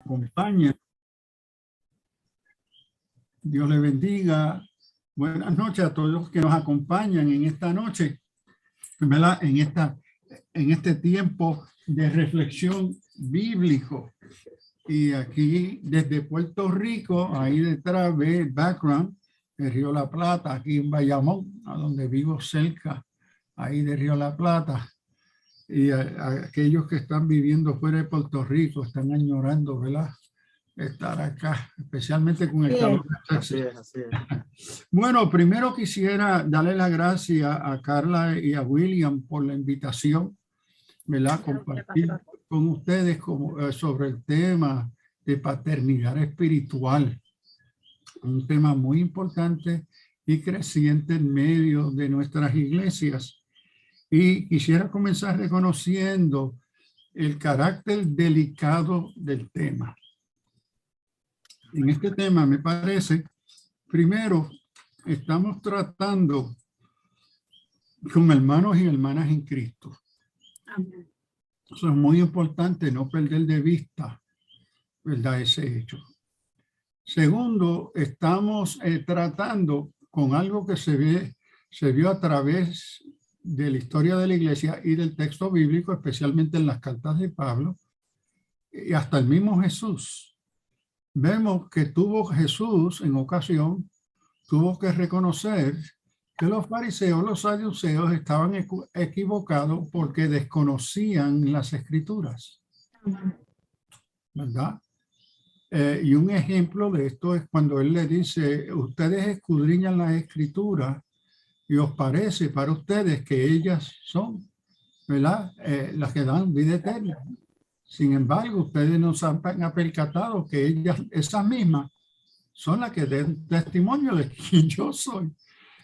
Acompaña. Dios le bendiga. Buenas noches a todos los que nos acompañan en esta noche, ¿verdad? En este tiempo de reflexión bíblico. Y aquí desde Puerto Rico, ahí detrás ve el background, el Río La Plata, aquí en Bayamón, a donde vivo cerca, ahí de Río La Plata. Y a aquellos que están viviendo fuera de Puerto Rico están añorando, ¿verdad?, estar acá, especialmente con el calor. Así es. Bueno, primero quisiera darle las gracias a Carla y a William por la invitación, ¿verdad?, compartir con ustedes sobre el tema de paternidad espiritual, un tema muy importante y creciente en medio de nuestras iglesias. Y quisiera comenzar reconociendo el carácter delicado del tema. En este tema, me parece, primero, estamos tratando con hermanos y hermanas en Cristo. Amén. Eso es muy importante, no perder de vista, ¿verdad?, ese hecho. Segundo, estamos tratando con algo que se vio a través de la historia de la iglesia y del texto bíblico, especialmente en las cartas de Pablo, y hasta el mismo Jesús. Vemos que Jesús en ocasión tuvo que reconocer que los fariseos, los saduceos estaban equivocados porque desconocían las escrituras, ¿verdad? Y un ejemplo de esto es cuando él le dice: ustedes escudriñan las escrituras y os parece para ustedes que ellas son, ¿verdad?, las que dan vida eterna. Sin embargo, ustedes no se han percatado que ellas, esas mismas, son las que den testimonio de quién yo soy.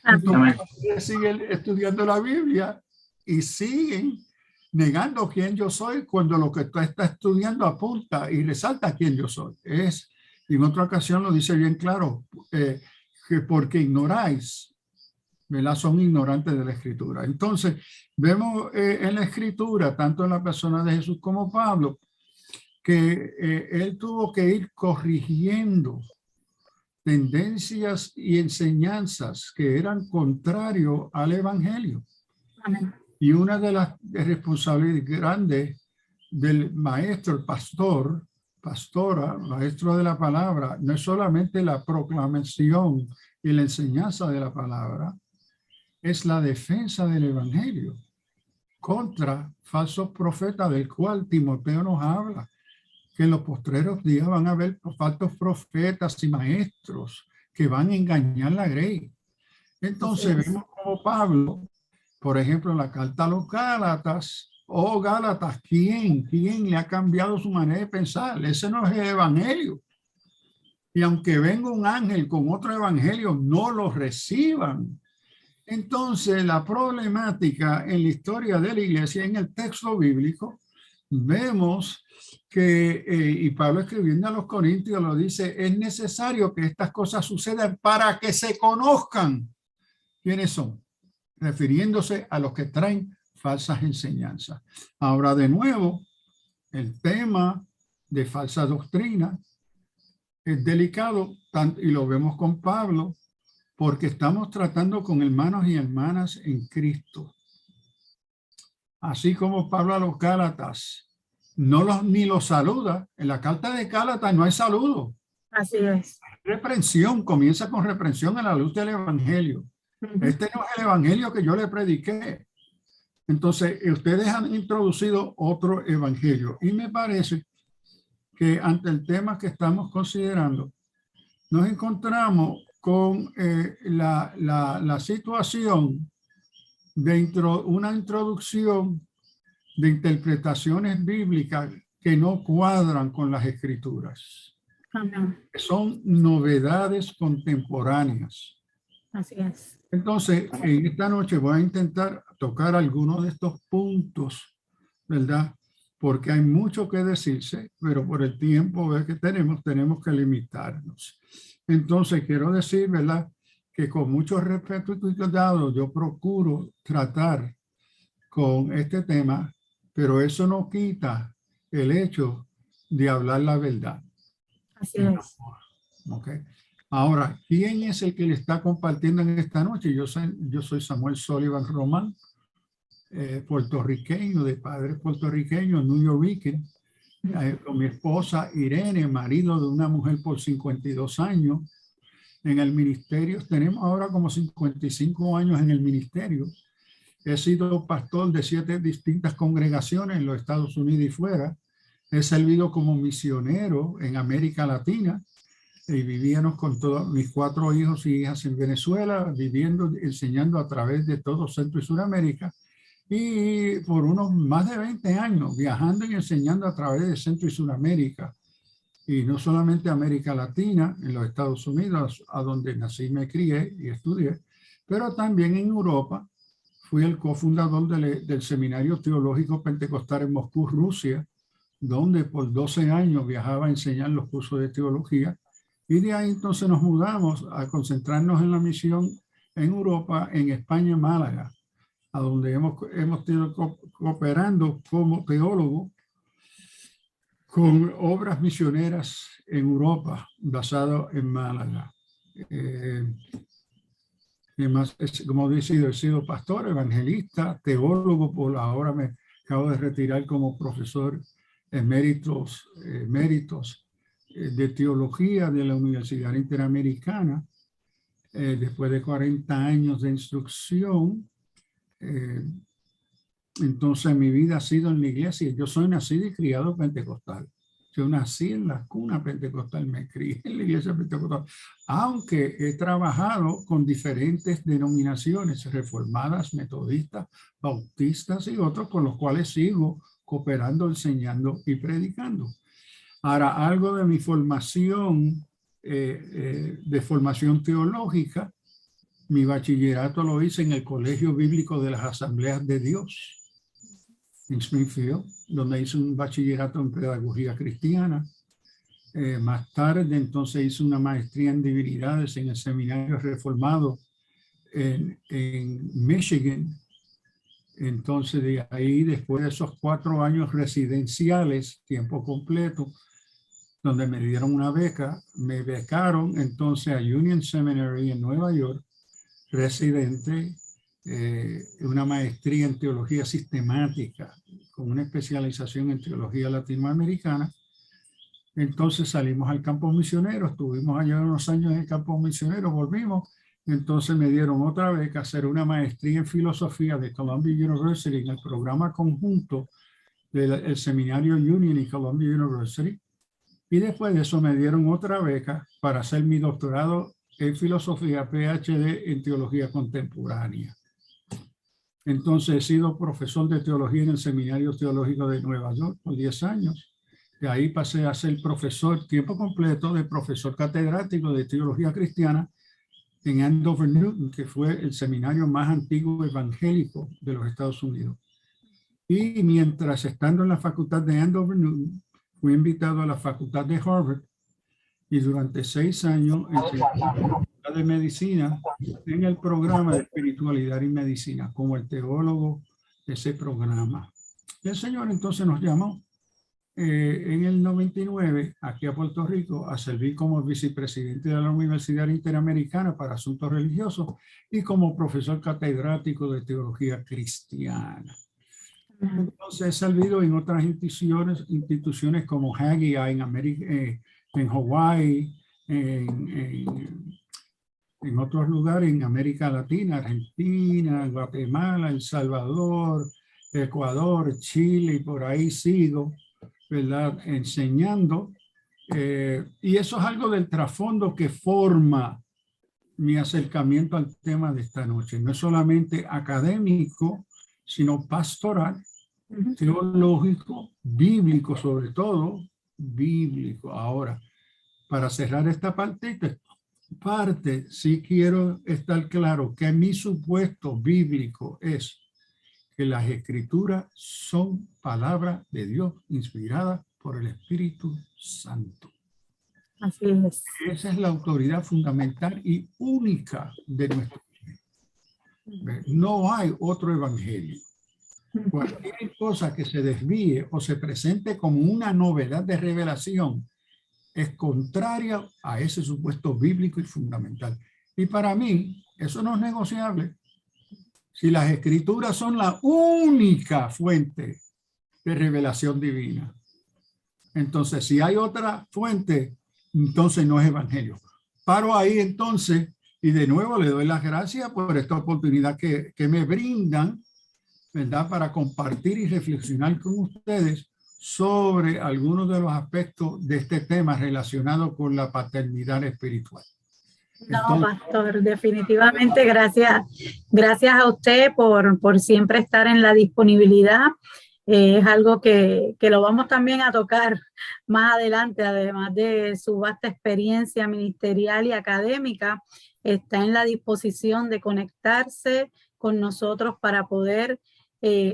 Entonces, siguen estudiando la Biblia y siguen negando quién yo soy cuando lo que tú estás estudiando apunta y resalta quién yo soy. Y en otra ocasión lo dice bien claro, que porque ignoráis, ¿verdad?, son ignorantes de la Escritura. Entonces, vemos en la Escritura, tanto en la persona de Jesús como Pablo, que él tuvo que ir corrigiendo tendencias y enseñanzas que eran contrarios al evangelio. Amén. Y una de las responsabilidades grandes del maestro, el pastora, maestro de la palabra, no es solamente la proclamación y la enseñanza de la palabra, es la defensa del evangelio contra falsos profetas, del cual Timoteo nos habla, que en los postreros días van a haber falsos profetas y maestros que van a engañar la grey. Entonces vemos como Pablo, por ejemplo, en la carta a los Gálatas: oh Gálatas, ¿quién le ha cambiado su manera de pensar? Ese no es el evangelio. Y aunque venga un ángel con otro evangelio, no lo reciban. Entonces, la problemática en la historia de la iglesia, en el texto bíblico, vemos que, y Pablo escribiendo a los Corintios lo dice: es necesario que estas cosas sucedan para que se conozcan quiénes son, refiriéndose a los que traen falsas enseñanzas. Ahora, de nuevo, el tema de falsa doctrina es delicado, y lo vemos con Pablo, porque estamos tratando con hermanos y hermanas en Cristo. Así como Pablo a los Gálatas ni los saluda. En la carta de Gálatas no hay saludo. Así es. Reprensión, comienza con reprensión a la luz del evangelio. Este no es el evangelio que yo le prediqué. Entonces, ustedes han introducido otro evangelio. Y me parece que ante el tema que estamos considerando, nos encontramos con la situación de una introducción de interpretaciones bíblicas que no cuadran con las escrituras. Amén. Son novedades contemporáneas. Así es. Entonces, en esta noche voy a intentar tocar algunos de estos puntos, ¿verdad? Porque hay mucho que decirse, pero por el tiempo que tenemos que limitarnos. Entonces, quiero decir, ¿verdad?, que con mucho respeto y cuidado yo procuro tratar con este tema, pero eso no quita el hecho de hablar la verdad. Así es. ¿Ok? Ahora, ¿quién es el que le está compartiendo en esta noche? Yo soy Samuel Sullivan Román, puertorriqueño, de padres puertorriqueños, New Yorker, con mi esposa Irene, marido de una mujer por 52 años. En el ministerio, tenemos ahora como 55 años en el ministerio. He sido pastor de 7 distintas congregaciones en los Estados Unidos y fuera. He servido como misionero en América Latina y vivíamos con todos mis 4 hijos y hijas en Venezuela, viviendo, enseñando a través de todo Centro y Sudamérica. Y por unos más de 20 años viajando y enseñando a través de Centro y Sudamérica. Y no solamente América Latina, en los Estados Unidos, a donde nací, me crié y estudié, pero también en Europa. Fui el cofundador del Seminario Teológico Pentecostal en Moscú, Rusia, donde por 12 años viajaba a enseñar los cursos de teología. Y de ahí entonces nos mudamos a concentrarnos en la misión en Europa, en España, en Málaga, a donde hemos estado cooperando como teólogo con obras misioneras en Europa, basado en Málaga. Además, como he sido pastor, evangelista, teólogo, por ahora me acabo de retirar como profesor eméritos de teología de la Universidad Interamericana, después de 40 años de instrucción. Entonces mi vida ha sido en la iglesia. Yo soy nacido y criado pentecostal. Yo nací en la cuna pentecostal, me crié en la iglesia pentecostal, aunque he trabajado con diferentes denominaciones reformadas, metodistas, bautistas y otros con los cuales sigo cooperando, enseñando y predicando. Ahora, algo de mi formación, de formación teológica, mi bachillerato lo hice en el Colegio Bíblico de las Asambleas de Dios, en Springfield, donde hice un bachillerato en pedagogía cristiana. Más tarde, entonces, hice una maestría en divinidades en el Seminario Reformado en Michigan. Entonces, de ahí, después de esos 4 años residenciales, tiempo completo, donde me dieron una beca, me becaron entonces a Union Seminary en Nueva York, residente, una maestría en teología sistemática con una especialización en teología latinoamericana. Entonces salimos al campo misionero, estuvimos allá unos años en el campo misionero, volvimos, entonces me dieron otra beca, hacer una maestría en filosofía de Columbia University en el programa conjunto del Seminario Union y Columbia University. Y después de eso me dieron otra beca para hacer mi doctorado en filosofía, PhD en teología contemporánea. Entonces he sido profesor de teología en el Seminario Teológico de Nueva York por 10 años. De ahí pasé a ser profesor tiempo completo de profesor catedrático de teología cristiana en Andover, Newton, que fue el seminario más antiguo evangélico de los Estados Unidos. Y mientras estando en la facultad de Andover, Newton, fui invitado a la facultad de Harvard y durante 6 años enseñé de medicina en el programa de espiritualidad y medicina como el teólogo de ese programa. El Señor entonces nos llamó en el 99 aquí a Puerto Rico a servir como vicepresidente de la Universidad Interamericana para Asuntos Religiosos y como profesor catedrático de teología cristiana. Entonces he servido en otras instituciones como Haggai en Hawái, en otros lugares en América Latina, Argentina, Guatemala, El Salvador, Ecuador, Chile, y por ahí sigo, ¿verdad? Enseñando. Y eso es algo del trasfondo que forma mi acercamiento al tema de esta noche. No es solamente académico, sino pastoral, teológico, bíblico sobre todo, bíblico. Ahora, para cerrar esta parte, sí quiero estar claro que mi supuesto bíblico es que las escrituras son palabra de Dios inspirada por el Espíritu Santo. Así es. Esa es la autoridad fundamental y única de nuestro Evangelio. No hay otro evangelio. Cualquier cosa que se desvíe o se presente como una novedad de revelación es contraria a ese supuesto bíblico y fundamental. Y para mí, eso no es negociable. Si las escrituras son la única fuente de revelación divina, entonces si hay otra fuente, entonces no es evangelio. Paro ahí entonces y de nuevo le doy las gracias por esta oportunidad que me brindan, ¿verdad? Para compartir y reflexionar con ustedes sobre algunos de los aspectos de este tema relacionado con la paternidad espiritual. No, pastor, definitivamente gracias a usted por siempre estar en la disponibilidad. Es algo que lo vamos también a tocar más adelante, además de su vasta experiencia ministerial y académica, está en la disposición de conectarse con nosotros para poder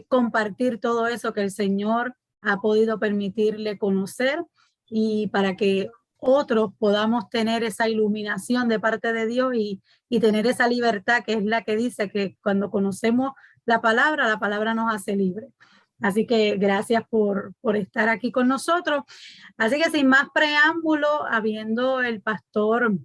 compartir todo eso que el Señor ha podido permitirle conocer y para que otros podamos tener esa iluminación de parte de Dios y tener esa libertad que es la que dice que cuando conocemos la palabra nos hace libre. Así que gracias por estar aquí con nosotros. Así que sin más preámbulo, habiendo el pastor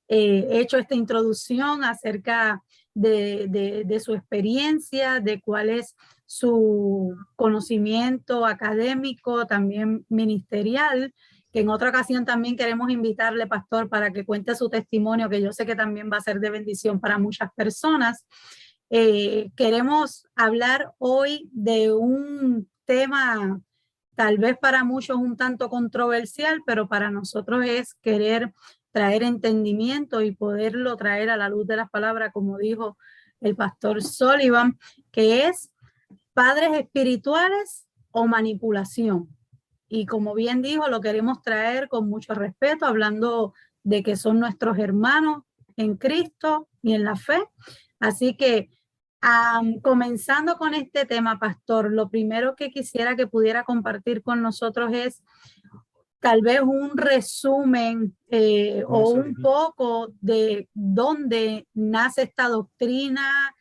hecho esta introducción acerca de su experiencia, de cuál es su conocimiento académico, también ministerial, que en otra ocasión también queremos invitarle, pastor, para que cuente su testimonio, que yo sé que también va a ser de bendición para muchas personas. Queremos hablar hoy de un tema tal vez para muchos un tanto controversial, pero para nosotros es querer traer entendimiento y poderlo traer a la luz de las palabras, como dijo el pastor Sullivan, que es padres espirituales o manipulación. Y como bien dijo, lo queremos traer con mucho respeto, hablando de que son nuestros hermanos en Cristo y en la fe. Así que comenzando con este tema, pastor, lo primero que quisiera que pudiera compartir con nosotros es tal vez un resumen o un poco de dónde nace esta doctrina,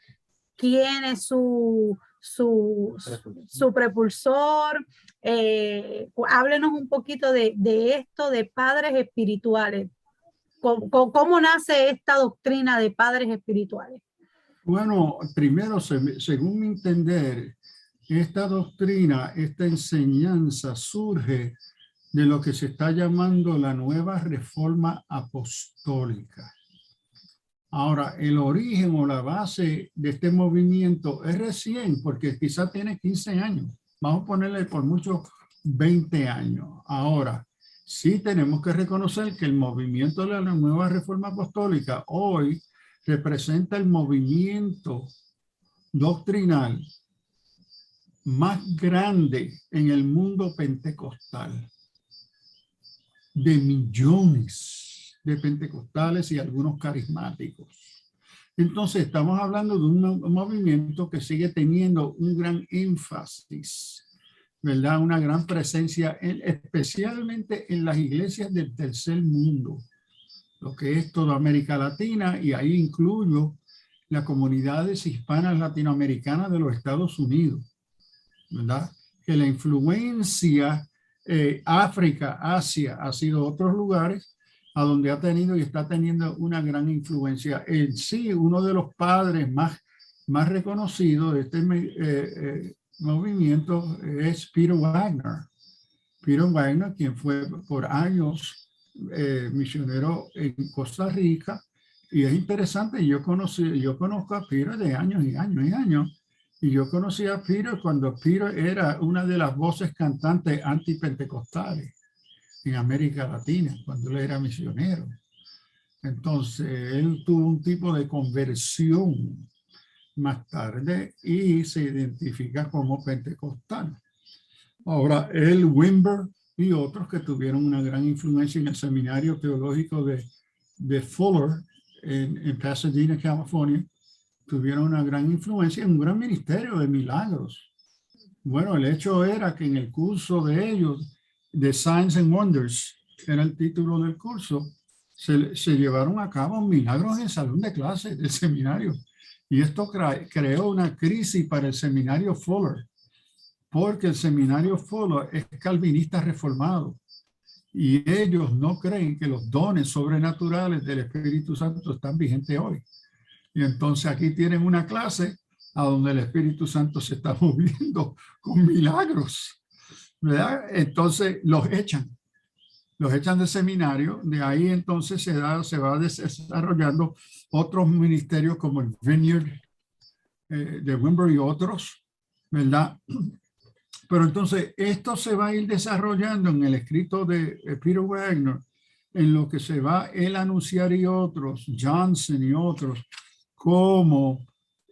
quién es su propulsor. Háblenos un poquito de esto de padres espirituales. ¿Cómo nace esta doctrina de padres espirituales? Bueno, primero, según mi entender, esta doctrina, esta enseñanza surge de lo que se está llamando la nueva reforma apostólica. Ahora, el origen o la base de este movimiento es recién, porque quizá tiene 15 años. Vamos a ponerle por mucho 20 años. Ahora, sí tenemos que reconocer que el movimiento de la nueva reforma apostólica hoy representa el movimiento doctrinal más grande en el mundo pentecostal, de millones de pentecostales y algunos carismáticos. Entonces estamos hablando de un movimiento que sigue teniendo un gran énfasis, ¿verdad? Una gran presencia, especialmente en las iglesias del tercer mundo, lo que es toda América Latina, y ahí incluyo las comunidades hispanas latinoamericanas de los Estados Unidos, ¿verdad? Que la influencia África, Asia, ha sido otros lugares a donde ha tenido y está teniendo una gran influencia. En sí, uno de los padres más reconocidos de este movimiento es Peter Wagner. Peter Wagner, quien fue por años misionero en Costa Rica, y es interesante, yo conozco a Peter de años y años y años, y yo conocí a Peter cuando Peter era una de las voces cantantes antipentecostales en América Latina, cuando él era misionero. Entonces, él tuvo un tipo de conversión más tarde y se identifica como pentecostal. Ahora, él, Wimber y otros que tuvieron una gran influencia en el seminario teológico de Fuller en Pasadena, California, tuvieron una gran influencia en un gran ministerio de milagros. Bueno, el hecho era que en el curso de ellos, de Signs and Wonders, era el título del curso, se llevaron a cabo milagros en el salón de clase del seminario. Y esto creó una crisis para el seminario Fuller, porque el seminario Fuller es calvinista reformado y ellos no creen que los dones sobrenaturales del Espíritu Santo están vigentes hoy. Y entonces aquí tienen una clase a donde el Espíritu Santo se está moviendo con milagros, ¿verdad? Entonces los echan del seminario. De ahí entonces se va desarrollando otros ministerios como el Vineyard de Wimber y otros, ¿verdad? Pero entonces esto se va a ir desarrollando en el escrito de Peter Wagner, en lo que se va él a anunciar y otros, Johnson y otros, como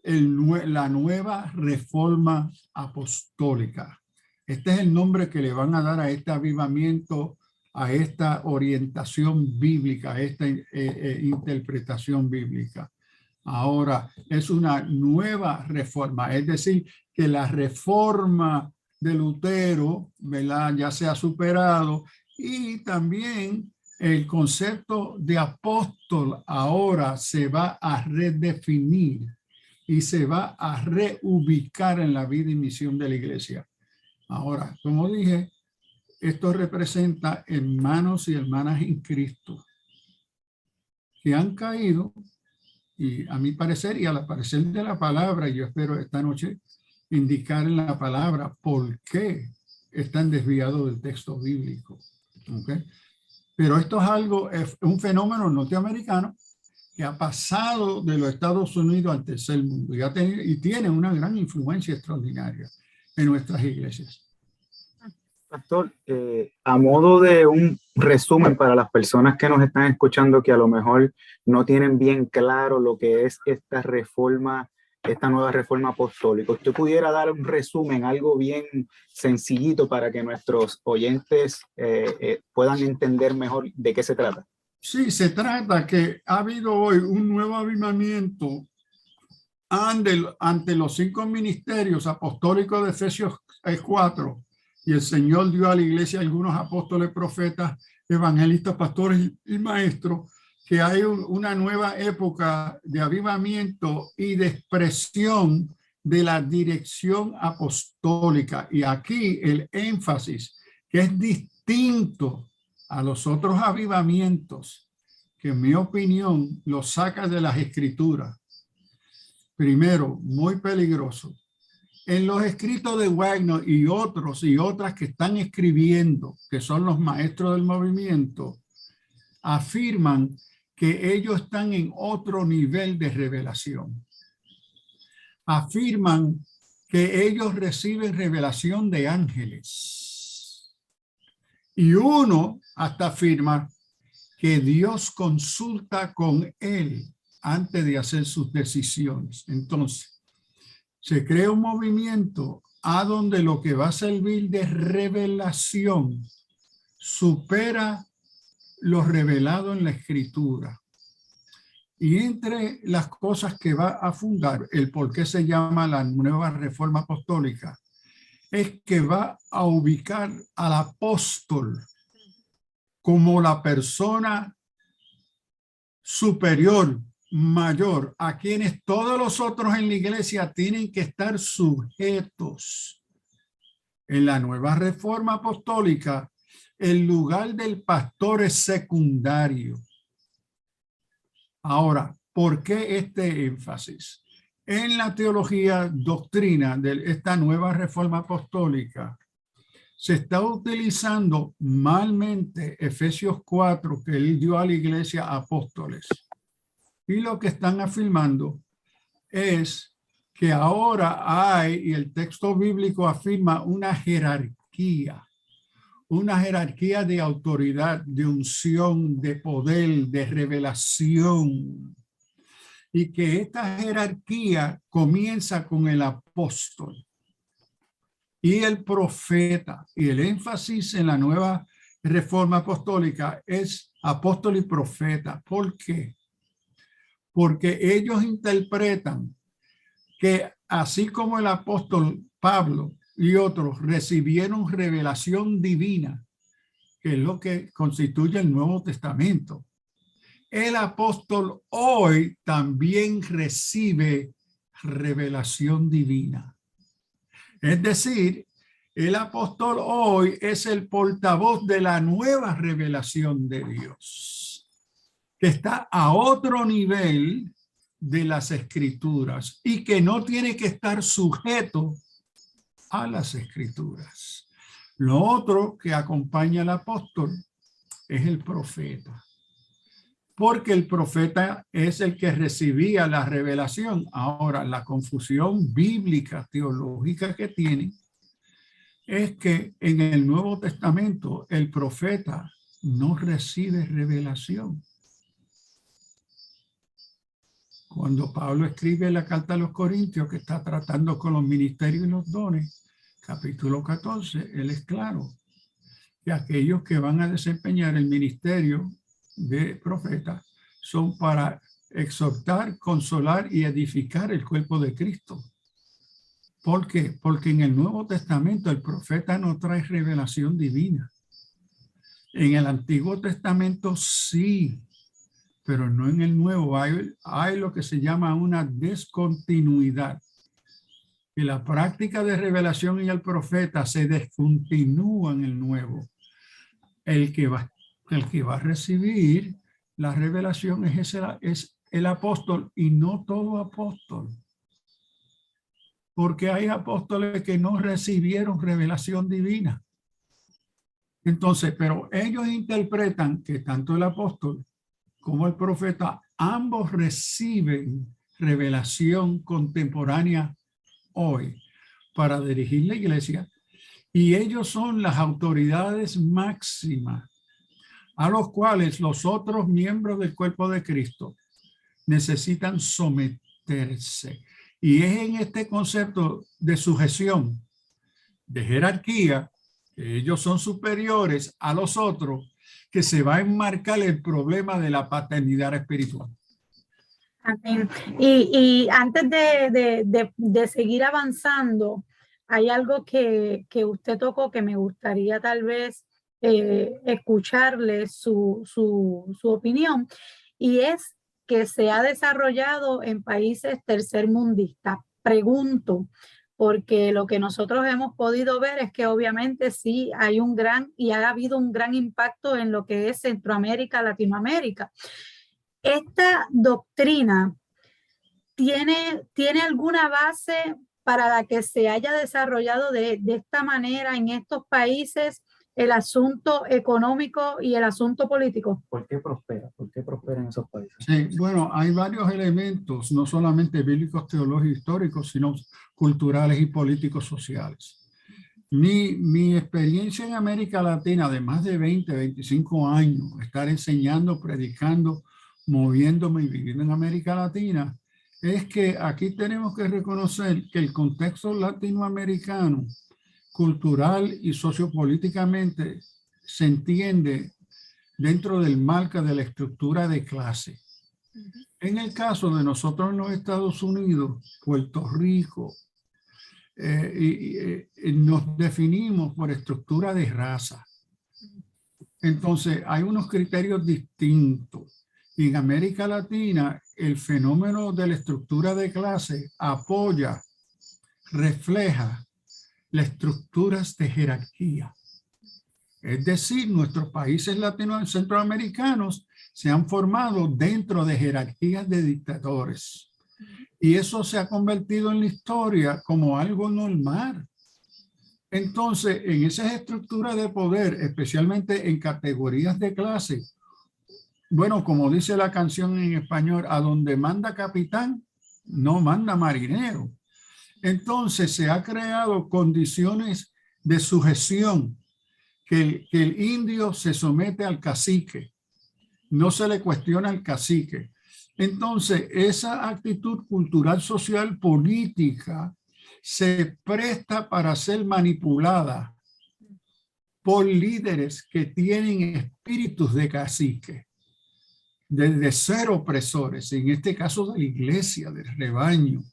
la nueva reforma apostólica. Este es el nombre que le van a dar a este avivamiento, a esta orientación bíblica, a esta interpretación bíblica. Ahora es una nueva reforma, es decir, que la reforma de Lutero, ¿verdad?, ya se ha superado, y también el concepto de apóstol ahora se va a redefinir y se va a reubicar en la vida y misión de la iglesia. Ahora, como dije, esto representa hermanos y hermanas en Cristo que han caído, y a mi parecer y al parecer de la palabra, yo espero esta noche indicar en la palabra por qué están desviados del texto bíblico. ¿Okay? Pero esto es algo, es un fenómeno norteamericano que ha pasado de los Estados Unidos al tercer mundo y tiene una gran influencia extraordinaria en nuestras iglesias. Pastor, a modo de un resumen para las personas que nos están escuchando que a lo mejor no tienen bien claro lo que es esta reforma, esta nueva reforma apostólica, ¿usted pudiera dar un resumen, algo bien sencillito para que nuestros oyentes puedan entender mejor de qué se trata? Sí, se trata que ha habido hoy un nuevo avivamiento ante los 5 ministerios apostólicos de Efesios 4. Y el Señor dio a la iglesia algunos apóstoles, profetas, evangelistas, pastores y maestros, que hay una nueva época de avivamiento y de expresión de la dirección apostólica. Y aquí el énfasis, que es distinto a los otros avivamientos, que en mi opinión los saca de las escrituras. Primero, muy peligroso. En los escritos de Wagner y otros y otras que están escribiendo, que son los maestros del movimiento, afirman que ellos están en otro nivel de revelación. Afirman que ellos reciben revelación de ángeles. Y uno hasta afirma que Dios consulta con él antes de hacer sus decisiones. Entonces, se crea un movimiento a donde lo que va a servir de revelación supera lo revelado en la escritura. Y entre las cosas que va a fundar, el por qué se llama la nueva reforma apostólica, es que va a ubicar al apóstol como la persona superior, mayor, a quienes todos los otros en la iglesia tienen que estar sujetos. En la nueva reforma apostólica, el lugar del pastor es secundario. Ahora, ¿por qué este énfasis? En la teología doctrina de esta nueva reforma apostólica, se está utilizando malmente Efesios 4, que él dio a la iglesia apóstoles. Y lo que están afirmando es que ahora hay, y el texto bíblico afirma, una jerarquía de autoridad, de unción, de poder, de revelación. Y que esta jerarquía comienza con el apóstol y el profeta. Y el énfasis en la nueva reforma apostólica es apóstol y profeta. ¿Por qué? Porque ellos interpretan que así como el apóstol Pablo y otros recibieron revelación divina, que es lo que constituye el Nuevo Testamento, el apóstol hoy también recibe revelación divina. Es decir, el apóstol hoy es el portavoz de la nueva revelación de Dios, que está a otro nivel de las escrituras y que no tiene que estar sujeto a las escrituras. Lo otro que acompaña al apóstol es el profeta, porque el profeta es el que recibía la revelación. Ahora, la confusión bíblica, teológica que tiene es que en el Nuevo Testamento el profeta no recibe revelación. Cuando Pablo escribe la carta a los Corintios, que está tratando con los ministerios y los dones, capítulo 14, él es claro que aquellos que van a desempeñar el ministerio de profeta son para exhortar, consolar y edificar el cuerpo de Cristo. ¿Por qué? Porque en el Nuevo Testamento el profeta no trae revelación divina. En el Antiguo Testamento sí, pero no en el Nuevo. Hay lo que se llama una descontinuidad. Y la práctica de revelación en el profeta se descontinúa en el Nuevo. El que va a recibir la revelación es el apóstol y no todo apóstol. Porque hay apóstoles que no recibieron revelación divina. Entonces, pero ellos interpretan que tanto el apóstol como el profeta, ambos reciben revelación contemporánea hoy para dirigir la iglesia, y ellos son las autoridades máximas a los cuales los otros miembros del cuerpo de Cristo necesitan someterse. Y es en este concepto de sujeción, de jerarquía, que ellos son superiores a los otros, que se va a enmarcar el problema de la paternidad espiritual. Amén. Y antes de seguir avanzando, hay algo que usted tocó que me gustaría tal vez escucharle su opinión, y es que se ha desarrollado en países tercermundistas. Pregunto, porque lo que nosotros hemos podido ver es que obviamente sí hay ha habido un gran impacto en lo que es Centroamérica, Latinoamérica. ¿Esta doctrina tiene alguna base para la que se haya desarrollado de esta manera en estos países el asunto económico y el asunto político? ¿Por qué prospera? ¿Por qué prospera en esos países? Sí, bueno, hay varios elementos, no solamente bíblicos, teológicos, históricos, sino culturales y políticos sociales. Mi experiencia en América Latina de más de 20, 25 años, estar enseñando, predicando, moviéndome y viviendo en América Latina, es que aquí tenemos que reconocer que el contexto latinoamericano, cultural y sociopolíticamente, se entiende dentro del marco de la estructura de clase. En el caso de nosotros en los Estados Unidos, Puerto Rico, nos definimos por estructura de raza. Entonces, hay unos criterios distintos. En América Latina, el fenómeno de la estructura de clase apoya, refleja las estructuras de jerarquía. Es decir, nuestros países centroamericanos se han formado dentro de jerarquías de dictadores. Y eso se ha convertido en la historia como algo normal. Entonces, en esas estructuras de poder, especialmente en categorías de clase, bueno, como dice la canción en español, a donde manda capitán, no manda marinero. Entonces se ha creado condiciones de sujeción, que el indio se somete al cacique, no se le cuestiona al cacique. Entonces esa actitud cultural, social, política se presta para ser manipulada por líderes que tienen espíritus de cacique, de ser opresores, en este caso de la iglesia, del rebaño.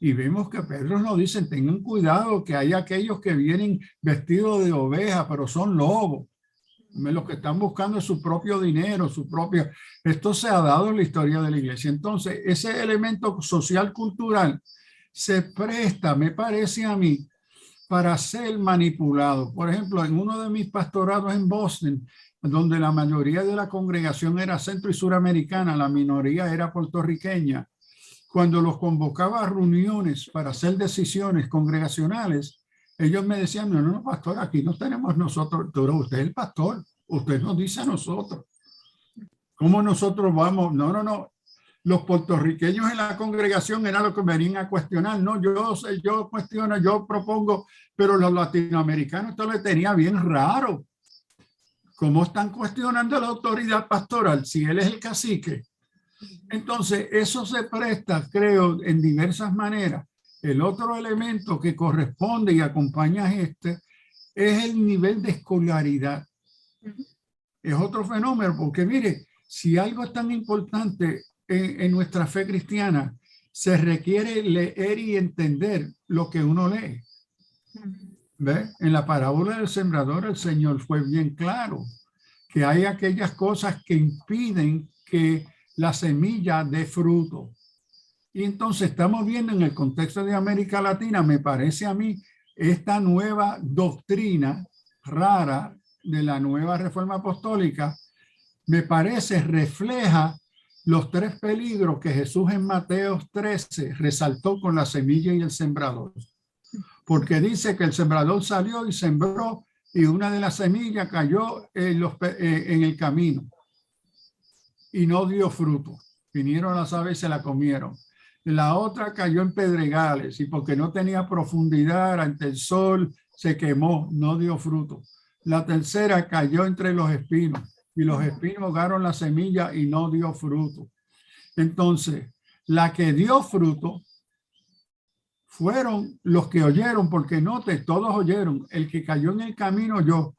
Y vemos que Pedro nos dice, tengan cuidado que hay aquellos que vienen vestidos de oveja, pero son lobos. Los que están buscando su propio dinero, esto se ha dado en la historia de la iglesia. Entonces, ese elemento social cultural se presta, me parece a mí, para ser manipulado. Por ejemplo, en uno de mis pastorados en Boston, donde la mayoría de la congregación era centro y suramericana, la minoría era puertorriqueña, cuando los convocaba a reuniones para hacer decisiones congregacionales, ellos me decían, no, pastor, aquí no tenemos nosotros, pero usted es el pastor, usted nos dice a nosotros. ¿Cómo nosotros vamos? No. Los puertorriqueños en la congregación era lo que venían a cuestionar. No, yo cuestiono, yo propongo, pero los latinoamericanos esto le tenía bien raro. ¿Cómo están cuestionando la autoridad pastoral si él es el cacique? Entonces, eso se presta, creo, en diversas maneras. El otro elemento que corresponde y acompaña a este es el nivel de escolaridad. Es otro fenómeno, porque mire, si algo es tan importante en nuestra fe cristiana, se requiere leer y entender lo que uno lee. ¿Ve? En la parábola del sembrador, el Señor fue bien claro que hay aquellas cosas que impiden que la semilla dé fruto. Y entonces estamos viendo en el contexto de América Latina, me parece a mí, esta nueva doctrina rara de la nueva reforma apostólica, me parece refleja los tres peligros que Jesús en Mateo 13 resaltó con la semilla y el sembrador. Porque dice que el sembrador salió y sembró y una de las semillas cayó en el camino y no dio fruto. Vinieron las aves y se la comieron. La otra cayó en pedregales y porque no tenía profundidad ante el sol se quemó, no dio fruto. La tercera cayó entre los espinos y los espinos ahogaron la semilla y no dio fruto. Entonces, la que dio fruto fueron los que oyeron, porque note, todos oyeron. El que cayó en el camino oyó,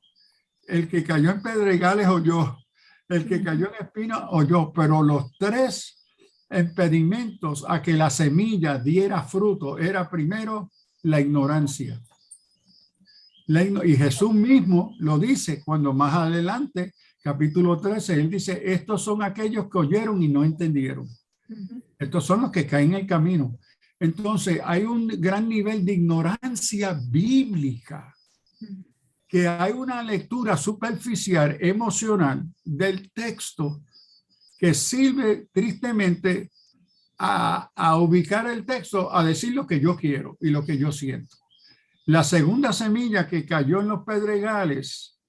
el que cayó en pedregales oyó, el que cayó en espinos oyó, pero los tres impedimentos a que la semilla diera fruto era primero la ignorancia. Y Jesús mismo lo dice cuando más adelante, capítulo 13, él dice, estos son aquellos que oyeron y no entendieron. Estos son los que caen en el camino. Entonces hay un gran nivel de ignorancia bíblica, que hay una lectura superficial, emocional del texto que sirve tristemente a ubicar el texto, a decir lo que yo quiero y lo que yo siento. La segunda semilla que cayó en los pedregales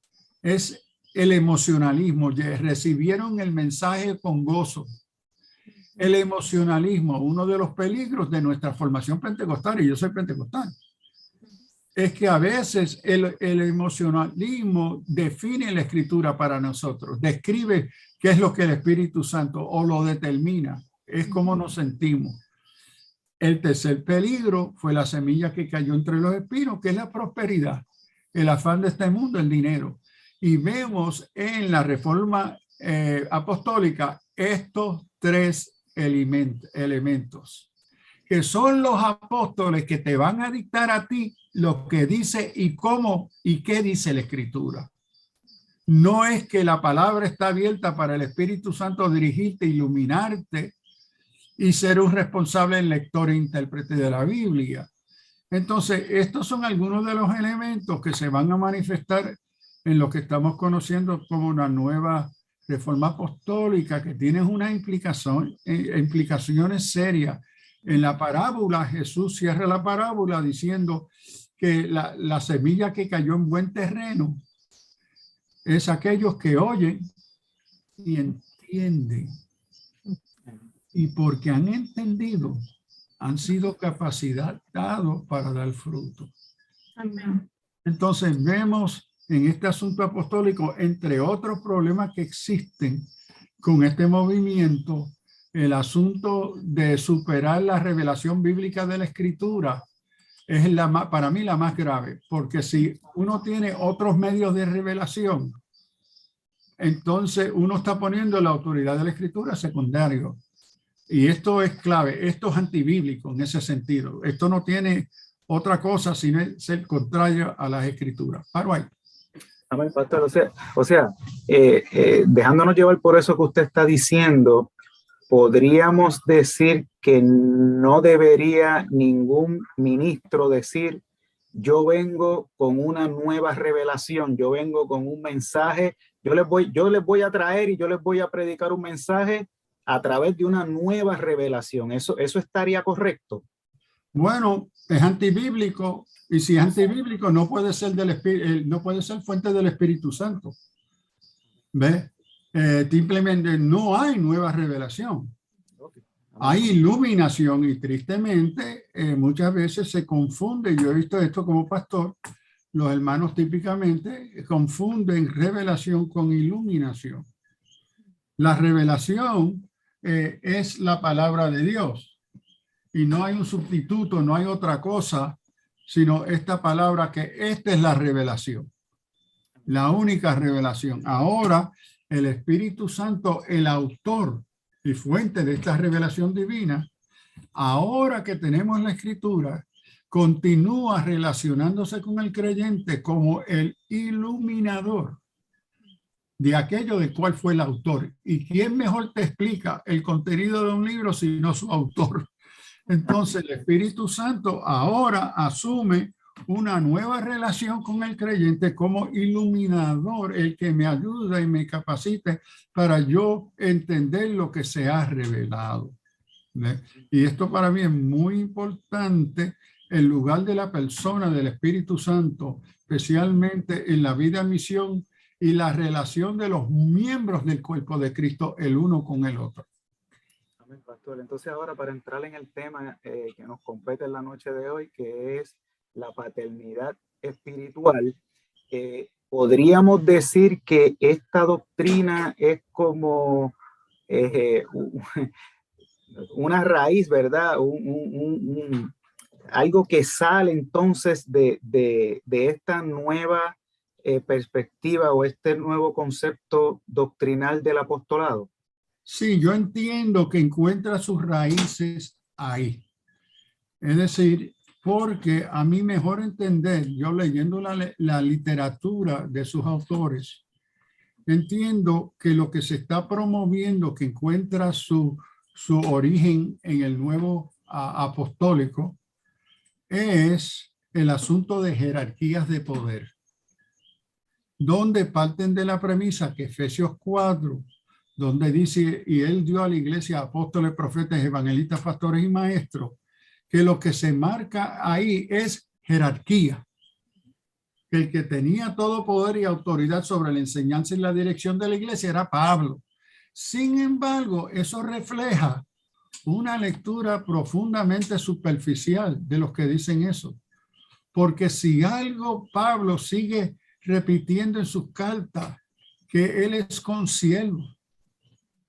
es el emocionalismo. Recibieron el mensaje con gozo. El emocionalismo, uno de los peligros de nuestra formación pentecostal, y yo soy pentecostal, es que a veces el emocionalismo define la escritura para nosotros, describe qué es lo que el Espíritu Santo o lo determina, es como nos sentimos. El tercer peligro fue la semilla que cayó entre los espinos, que es la prosperidad, el afán de este mundo, el dinero. Y vemos en la reforma apostólica estos tres elementos, que son los apóstoles que te van a dictar a ti lo que dice y cómo y qué dice la Escritura. No es que la palabra está abierta para el Espíritu Santo dirigirte, iluminarte y ser un responsable lector e intérprete de la Biblia. Entonces, estos son algunos de los elementos que se van a manifestar en lo que estamos conociendo como una nueva reforma apostólica, que tiene una implicaciones serias. En la parábola, Jesús cierra la parábola diciendo que la semilla que cayó en buen terreno es aquellos que oyen y entienden. Y porque han entendido, han sido capacitados para dar fruto. Amén. Entonces vemos en este asunto apostólico, entre otros problemas que existen con este movimiento, el asunto de superar la revelación bíblica de la Escritura es para mí la más grave, porque si uno tiene otros medios de revelación, entonces uno está poniendo la autoridad de la Escritura secundario. Y esto es clave, esto es antibíblico en ese sentido. Esto no tiene otra cosa sino ser contrario a las Escrituras. Paro ahí. Amén, pastor. O sea, dejándonos llevar por eso que usted está diciendo, podríamos decir que no debería ningún ministro decir: yo vengo con una nueva revelación, yo vengo con un mensaje, yo les voy a traer y yo les voy a predicar un mensaje a través de una nueva revelación. ¿Eso estaría correcto? Bueno, es antibíblico, y si es antibíblico no puede ser no puede ser fuente del Espíritu Santo. ¿Ves? Simplemente no hay nueva revelación. Hay iluminación y tristemente muchas veces se confunde. Yo he visto esto como pastor. Los hermanos típicamente confunden revelación con iluminación. La revelación es la palabra de Dios y no hay un sustituto, no hay otra cosa, sino esta palabra, que esta es la revelación, la única revelación. Ahora el Espíritu Santo, el autor y fuente de esta revelación divina, ahora que tenemos la Escritura, continúa relacionándose con el creyente como el iluminador de aquello de cuál fue el autor. ¿Y quién mejor te explica el contenido de un libro sino su autor? Entonces el Espíritu Santo ahora asume una nueva relación con el creyente como iluminador, el que me ayuda y me capacite para yo entender lo que se ha revelado. Y esto para mí es muy importante, el lugar de la persona del Espíritu Santo, especialmente en la vida misión y la relación de los miembros del cuerpo de Cristo, el uno con el otro. Amén, pastor. Entonces ahora, para entrar en el tema que nos compete en la noche de hoy, que es la paternidad espiritual, podríamos decir que esta doctrina es como una raíz, ¿verdad? Algo que sale entonces de esta nueva perspectiva o este nuevo concepto doctrinal del apostolado. Sí, yo entiendo que encuentra sus raíces ahí. Es decir, porque a mí mejor entender, yo leyendo la literatura de sus autores, entiendo que lo que se está promoviendo, que encuentra su origen en el nuevo apostólico, es el asunto de jerarquías de poder, donde parten de la premisa que Efesios 4, donde dice, y él dio a la iglesia apóstoles, profetas, evangelistas, pastores y maestros, que lo que se marca ahí es jerarquía. El que tenía todo poder y autoridad sobre la enseñanza y la dirección de la iglesia era Pablo. Sin embargo, eso refleja una lectura profundamente superficial de los que dicen eso. Porque si algo Pablo sigue repitiendo en sus cartas, que él es consiervo,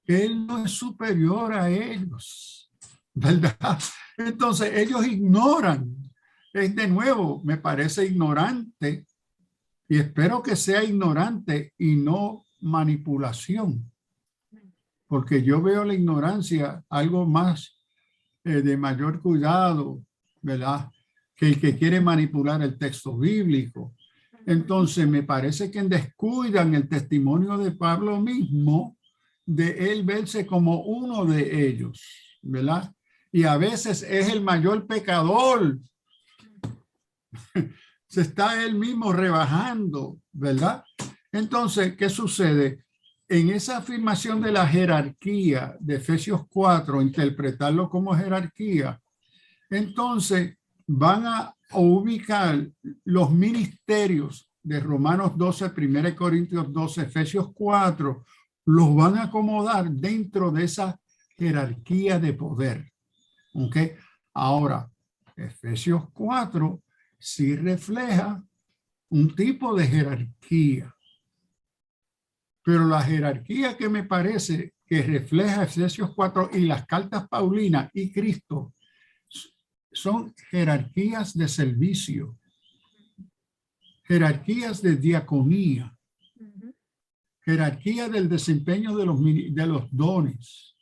que él no es superior a ellos, ¿verdad? Entonces ellos ignoran. Es de nuevo, me parece ignorante, y espero que sea ignorante y no manipulación, porque yo veo la ignorancia algo más de mayor cuidado, ¿verdad? Que el que quiere manipular el texto bíblico. Entonces me parece que descuidan el testimonio de Pablo mismo, de él verse como uno de ellos, ¿verdad? Y a veces es el mayor pecador. Se está él mismo rebajando, ¿verdad? Entonces, ¿qué sucede? En esa afirmación de la jerarquía de Efesios 4, interpretarlo como jerarquía, entonces van a ubicar los ministerios de Romanos 12, 1 Corintios 12, Efesios 4, los van a acomodar dentro de esa jerarquía de poder. ¿Ok? Ahora, Efesios 4 sí refleja un tipo de jerarquía. Pero la jerarquía que me parece que refleja Efesios 4 y las cartas paulinas y Cristo son jerarquías de servicio, jerarquías de diaconía, jerarquía del desempeño de los dones,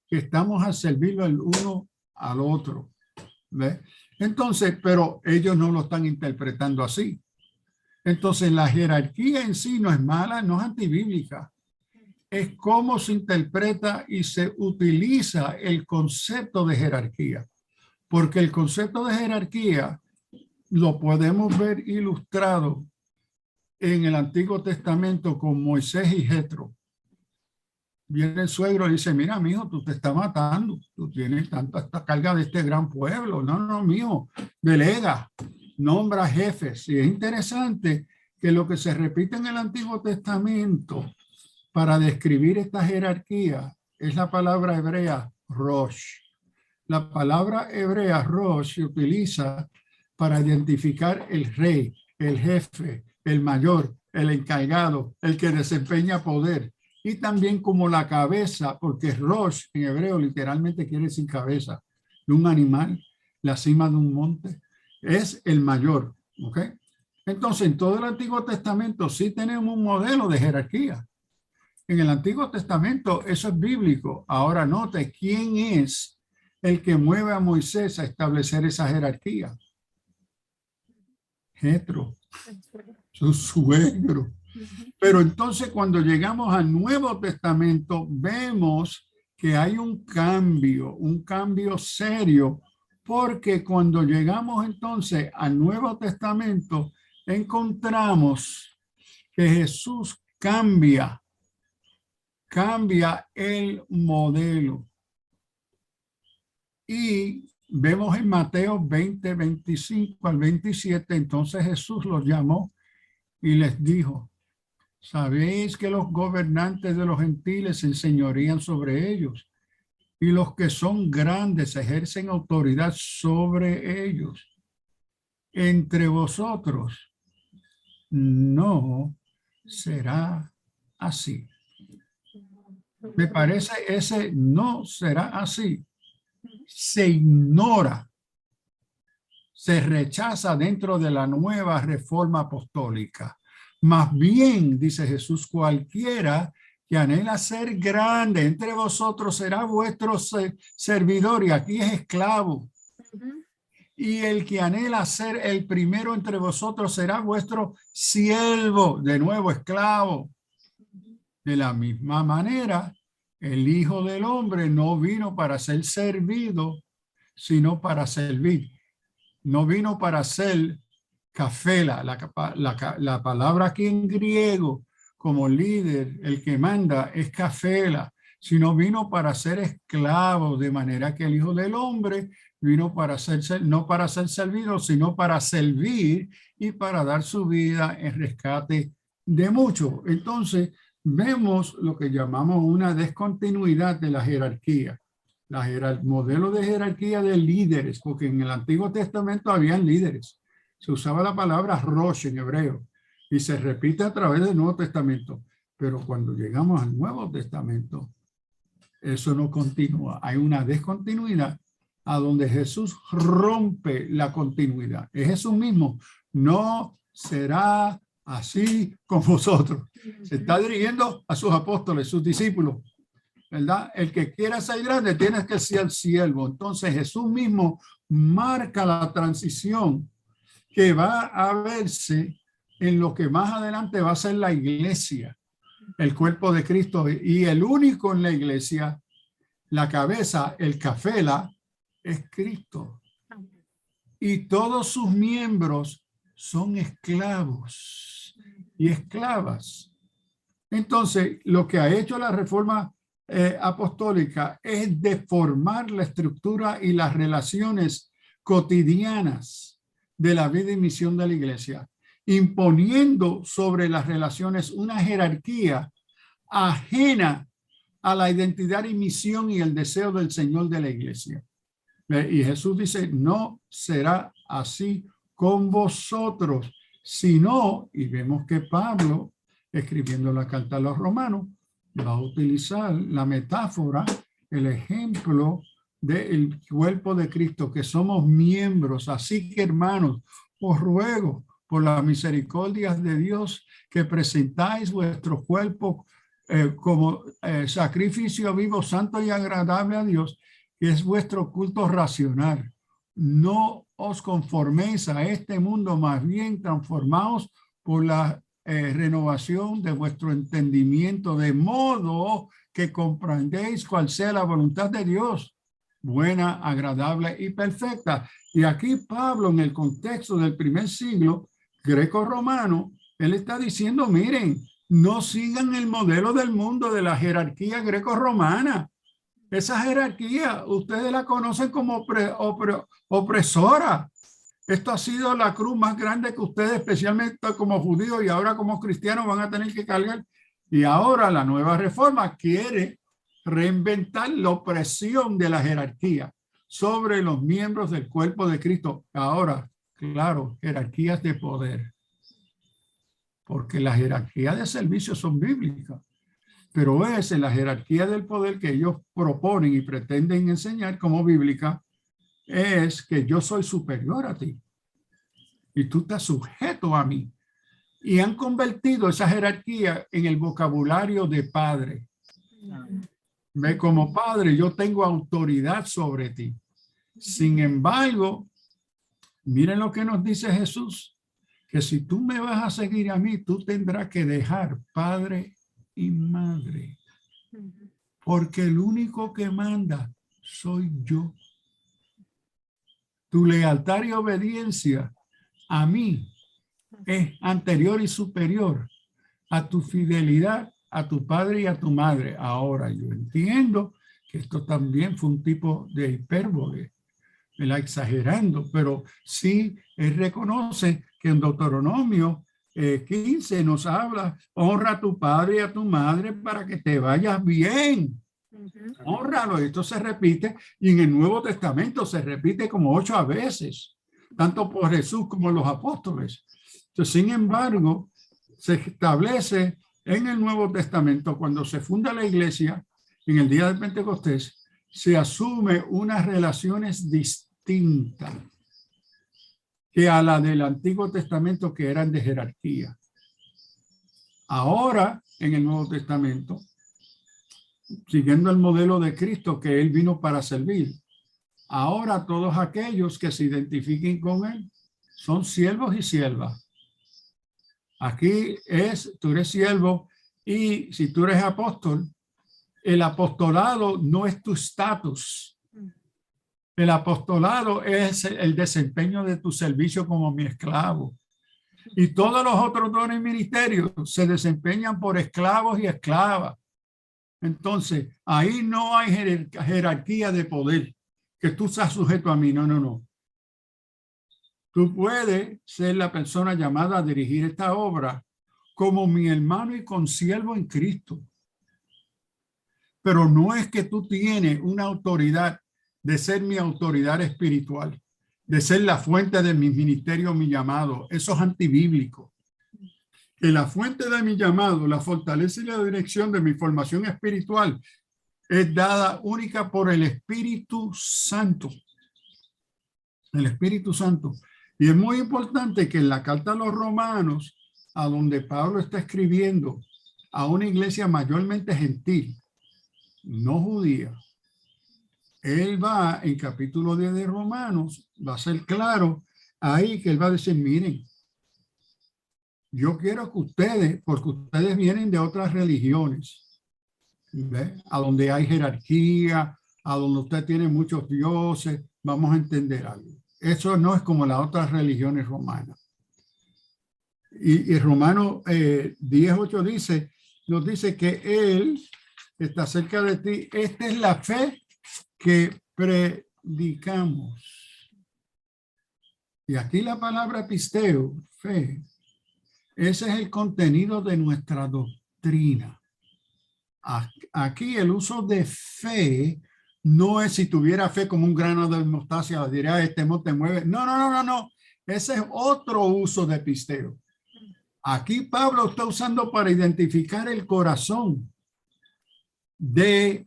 que estamos a servirlo el uno al otro. ¿Ves? Entonces, pero ellos no lo están interpretando así. Entonces, la jerarquía en sí no es mala, no es antibíblica. es cómo se interpreta y se utiliza el concepto de jerarquía. Porque el concepto de jerarquía lo podemos ver ilustrado en el Antiguo Testamento con Moisés y Jetro. Viene el suegro y dice, mira, mijo, tú te estás matando. Tú tienes tanta carga de este gran pueblo. No, no, mijo, delega, nombra jefes. Y es interesante que lo que se repite en el Antiguo Testamento para describir esta jerarquía es la palabra hebrea Rosh. La palabra hebrea Rosh se utiliza para identificar el rey, el jefe, el mayor, el encargado, el que desempeña poder, y también como la cabeza, porque Rosh en hebreo literalmente quiere decir cabeza de un animal, la cima de un monte, es el mayor, ¿ok? Entonces, en todo el Antiguo Testamento sí tenemos un modelo de jerarquía. En el Antiguo Testamento eso es bíblico. Ahora note quién es el que mueve a Moisés a establecer esa jerarquía. Jetro, su suegro. Pero entonces cuando llegamos al Nuevo Testamento vemos que hay un cambio serio, porque cuando llegamos entonces al Nuevo Testamento encontramos que Jesús cambia el modelo. Y vemos en Mateo 20, 25 al 27, entonces Jesús los llamó y les dijo, sabéis que los gobernantes de los gentiles se enseñorían sobre ellos y los que son grandes ejercen autoridad sobre ellos. Entre vosotros no será así. Me parece ese no será así. Se ignora, se rechaza dentro de la nueva reforma apostólica. Más bien, dice Jesús, cualquiera que anhela ser grande entre vosotros será vuestro servidor, y aquí es esclavo. Y el que anhela ser el primero entre vosotros será vuestro siervo, de nuevo esclavo. De la misma manera, el Hijo del Hombre no vino para ser servido, sino para servir. No vino para ser cafela. La palabra aquí en griego, como líder, el que manda, es cafela, sino vino para ser esclavo, de manera que el Hijo del Hombre vino para ser, no para ser servido, sino para servir y para dar su vida en rescate de muchos. Entonces, vemos lo que llamamos una descontinuidad de la jerarquía. Modelo de jerarquía de líderes, porque en el Antiguo Testamento habían líderes. Se usaba la palabra Rosh en hebreo y se repite a través del Nuevo Testamento. Pero cuando llegamos al Nuevo Testamento, eso no continúa. Hay una descontinuidad a donde Jesús rompe la continuidad. Es Jesús mismo. No será así con vosotros. Se está dirigiendo a sus apóstoles, sus discípulos, ¿verdad? El que quiera ser grande tiene que ser siervo. Entonces Jesús mismo marca la transición que va a verse en lo que más adelante va a ser la iglesia, el cuerpo de Cristo, y el único en la iglesia, la cabeza, el cafela, es Cristo. Y todos sus miembros son esclavos y esclavas. Entonces, lo que ha hecho la reforma apostólica es deformar la estructura y las relaciones cotidianas de la vida y misión de la iglesia, imponiendo sobre las relaciones una jerarquía ajena a la identidad y misión y el deseo del Señor de la iglesia. Y Jesús dice, no será así con vosotros, sino, y vemos que Pablo, escribiendo la carta a los romanos, va a utilizar la metáfora, el ejemplo del cuerpo de Cristo, que somos miembros. Así que, hermanos, os ruego por las misericordias de Dios que presentáis vuestro cuerpo como sacrificio vivo, santo y agradable a Dios, que es vuestro culto racional. No os conforméis a este mundo, más bien transformaos por la renovación de vuestro entendimiento, de modo que comprendéis cuál sea la voluntad de Dios, buena, agradable y perfecta. Y aquí Pablo, en el contexto del primer siglo greco-romano, él está diciendo, miren, no sigan el modelo del mundo de la jerarquía greco-romana. Esa jerarquía, ustedes la conocen como opresora. Esto ha sido la cruz más grande que ustedes, especialmente como judíos y ahora como cristianos, van a tener que cargar. Y ahora la nueva reforma quiere reinventar la opresión de la jerarquía sobre los miembros del cuerpo de Cristo. Ahora, claro, jerarquías de poder. Porque las jerarquías de servicio son bíblicas. Pero es en la jerarquía del poder que ellos proponen y pretenden enseñar como bíblica, es que yo soy superior a ti y tú estás sujeto a mí. Y han convertido esa jerarquía en el vocabulario de padre. Como padre, yo tengo autoridad sobre ti. Sin embargo, miren lo que nos dice Jesús, que si tú me vas a seguir a mí, tú tendrás que dejar padre y madre, porque el único que manda soy yo. Tu lealtad y obediencia a mí es anterior y superior a tu fidelidad a tu padre y a tu madre. Ahora yo entiendo que esto también fue un tipo de hipérbole, exagerando, pero sí él reconoce que en Deuteronomio 15 nos habla, honra a tu padre y a tu madre para que te vayas bien. Honralo. Esto se repite y en el Nuevo Testamento se repite como 8 veces, tanto por Jesús como los apóstoles. Entonces, sin embargo, se establece en el Nuevo Testamento, cuando se funda la iglesia, en el día de Pentecostés, se asume unas relaciones distintas que a la del Antiguo Testamento, que eran de jerarquía. Ahora, en el Nuevo Testamento, siguiendo el modelo de Cristo, que Él vino para servir, ahora todos aquellos que se identifiquen con Él son siervos y siervas. Aquí tú eres siervo, y si tú eres apóstol, el apostolado no es tu estatus. El apostolado es el desempeño de tu servicio como mi esclavo. Y todos los otros dones y ministerios se desempeñan por esclavos y esclavas. Entonces, ahí no hay jerarquía de poder, que tú seas sujeto a mí. No, no, no. Tú puedes ser la persona llamada a dirigir esta obra como mi hermano y consiervo en Cristo. Pero no es que tú tienes una autoridad de ser mi autoridad espiritual, de ser la fuente de mi ministerio, mi llamado. Eso es antibíblico. Que la fuente de mi llamado, la fortaleza y la dirección de mi formación espiritual es dada única por el Espíritu Santo. El Espíritu Santo. Y es muy importante que en la carta a los Romanos, a donde Pablo está escribiendo a una iglesia mayormente gentil, no judía, él va en capítulo 10 de Romanos, va a ser claro ahí que él va a decir, miren, yo quiero que ustedes, porque ustedes vienen de otras religiones, ¿ve? A donde hay jerarquía, a donde usted tiene muchos dioses, vamos a entender algo. Eso no es como las otras religiones romanas. Y Romano 10:8 nos dice que Él está cerca de ti. Esta es la fe que predicamos. Y aquí la palabra pisteo, fe, ese es el contenido de nuestra doctrina. Aquí el uso de fe no es si tuviera fe como un grano de mostaza, diría este monte mueve. No, no, no, no, no. Ese es otro uso de pisteo. Aquí Pablo está usando para identificar el corazón de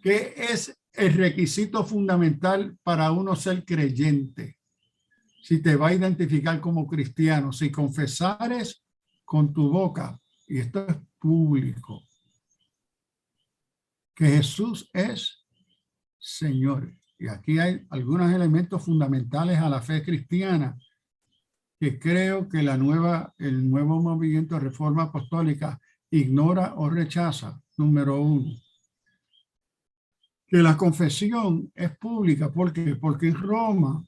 qué es el requisito fundamental para uno ser creyente. Si te va a identificar como cristiano, si confesares con tu boca, y esto es público, que Jesús es Señor. Y aquí hay algunos elementos fundamentales a la fe cristiana que creo que el nuevo movimiento de reforma apostólica ignora o rechaza. Número uno, que la confesión es pública. ¿Por qué? Porque en Roma,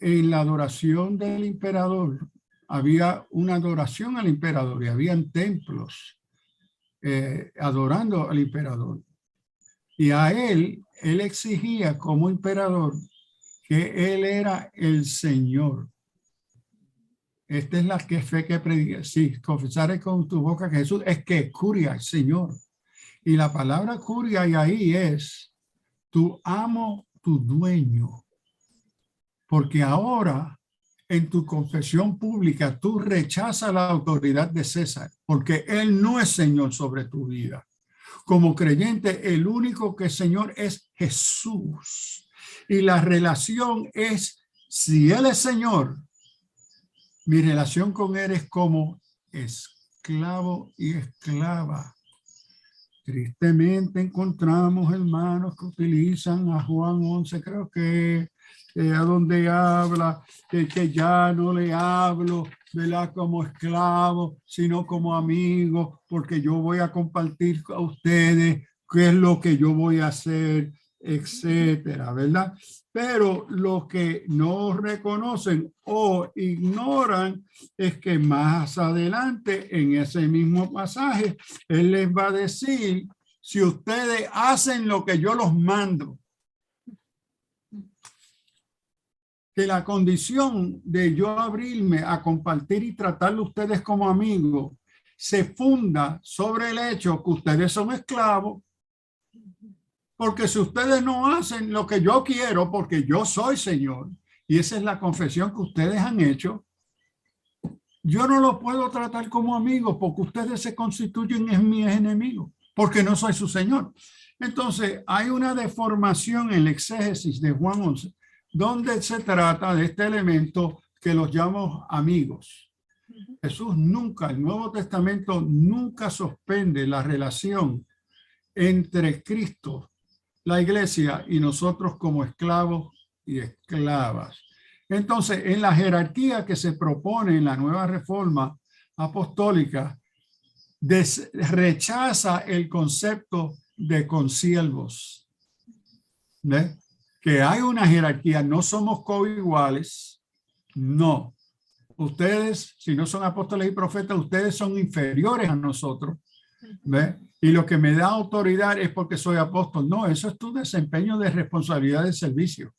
en la adoración del emperador, había una adoración al emperador y habían templos adorando al emperador. Y a él exigía como emperador que él era el Señor. Esta es la fe que predica. Si confesares con tu boca que Jesús es que curia, el Señor. Y la palabra curia y ahí es tu amo, tu dueño. Porque ahora en tu confesión pública tú rechazas la autoridad de César, porque él no es Señor sobre tu vida. Como creyente, el único que es Señor es Jesús. Y la relación es, si Él es Señor, mi relación con Él es como esclavo y esclava. Tristemente encontramos hermanos que utilizan a Juan 11, creo que a donde habla que ya no le hablo, ¿verdad?, como esclavo, sino como amigo, porque yo voy a compartir con ustedes qué es lo que yo voy a hacer, etcétera, ¿verdad? Pero los que no reconocen o ignoran es que más adelante en ese mismo pasaje, él les va a decir, si ustedes hacen lo que yo los mando, que la condición de yo abrirme a compartir y tratarlo a ustedes como amigos se funda sobre el hecho que ustedes son esclavos, porque si ustedes no hacen lo que yo quiero, porque yo soy Señor, y esa es la confesión que ustedes han hecho, yo no los puedo tratar como amigos porque ustedes se constituyen en mis enemigos, porque no soy su Señor. Entonces, hay una deformación en el exégesis de Juan 11, donde se trata de este elemento que los llamo amigos. Jesús nunca, el Nuevo Testamento nunca suspende la relación entre Cristo, la iglesia y nosotros como esclavos y esclavas. Entonces, en la jerarquía que se propone en la nueva reforma apostólica, rechaza el concepto de consiervos. ¿Ve? Que hay una jerarquía, no somos coiguales, no. Ustedes, si no son apóstoles y profetas, ustedes son inferiores a nosotros. ¿Ve? Y lo que me da autoridad es porque soy apóstol. No, eso es tu desempeño de responsabilidad de servicio.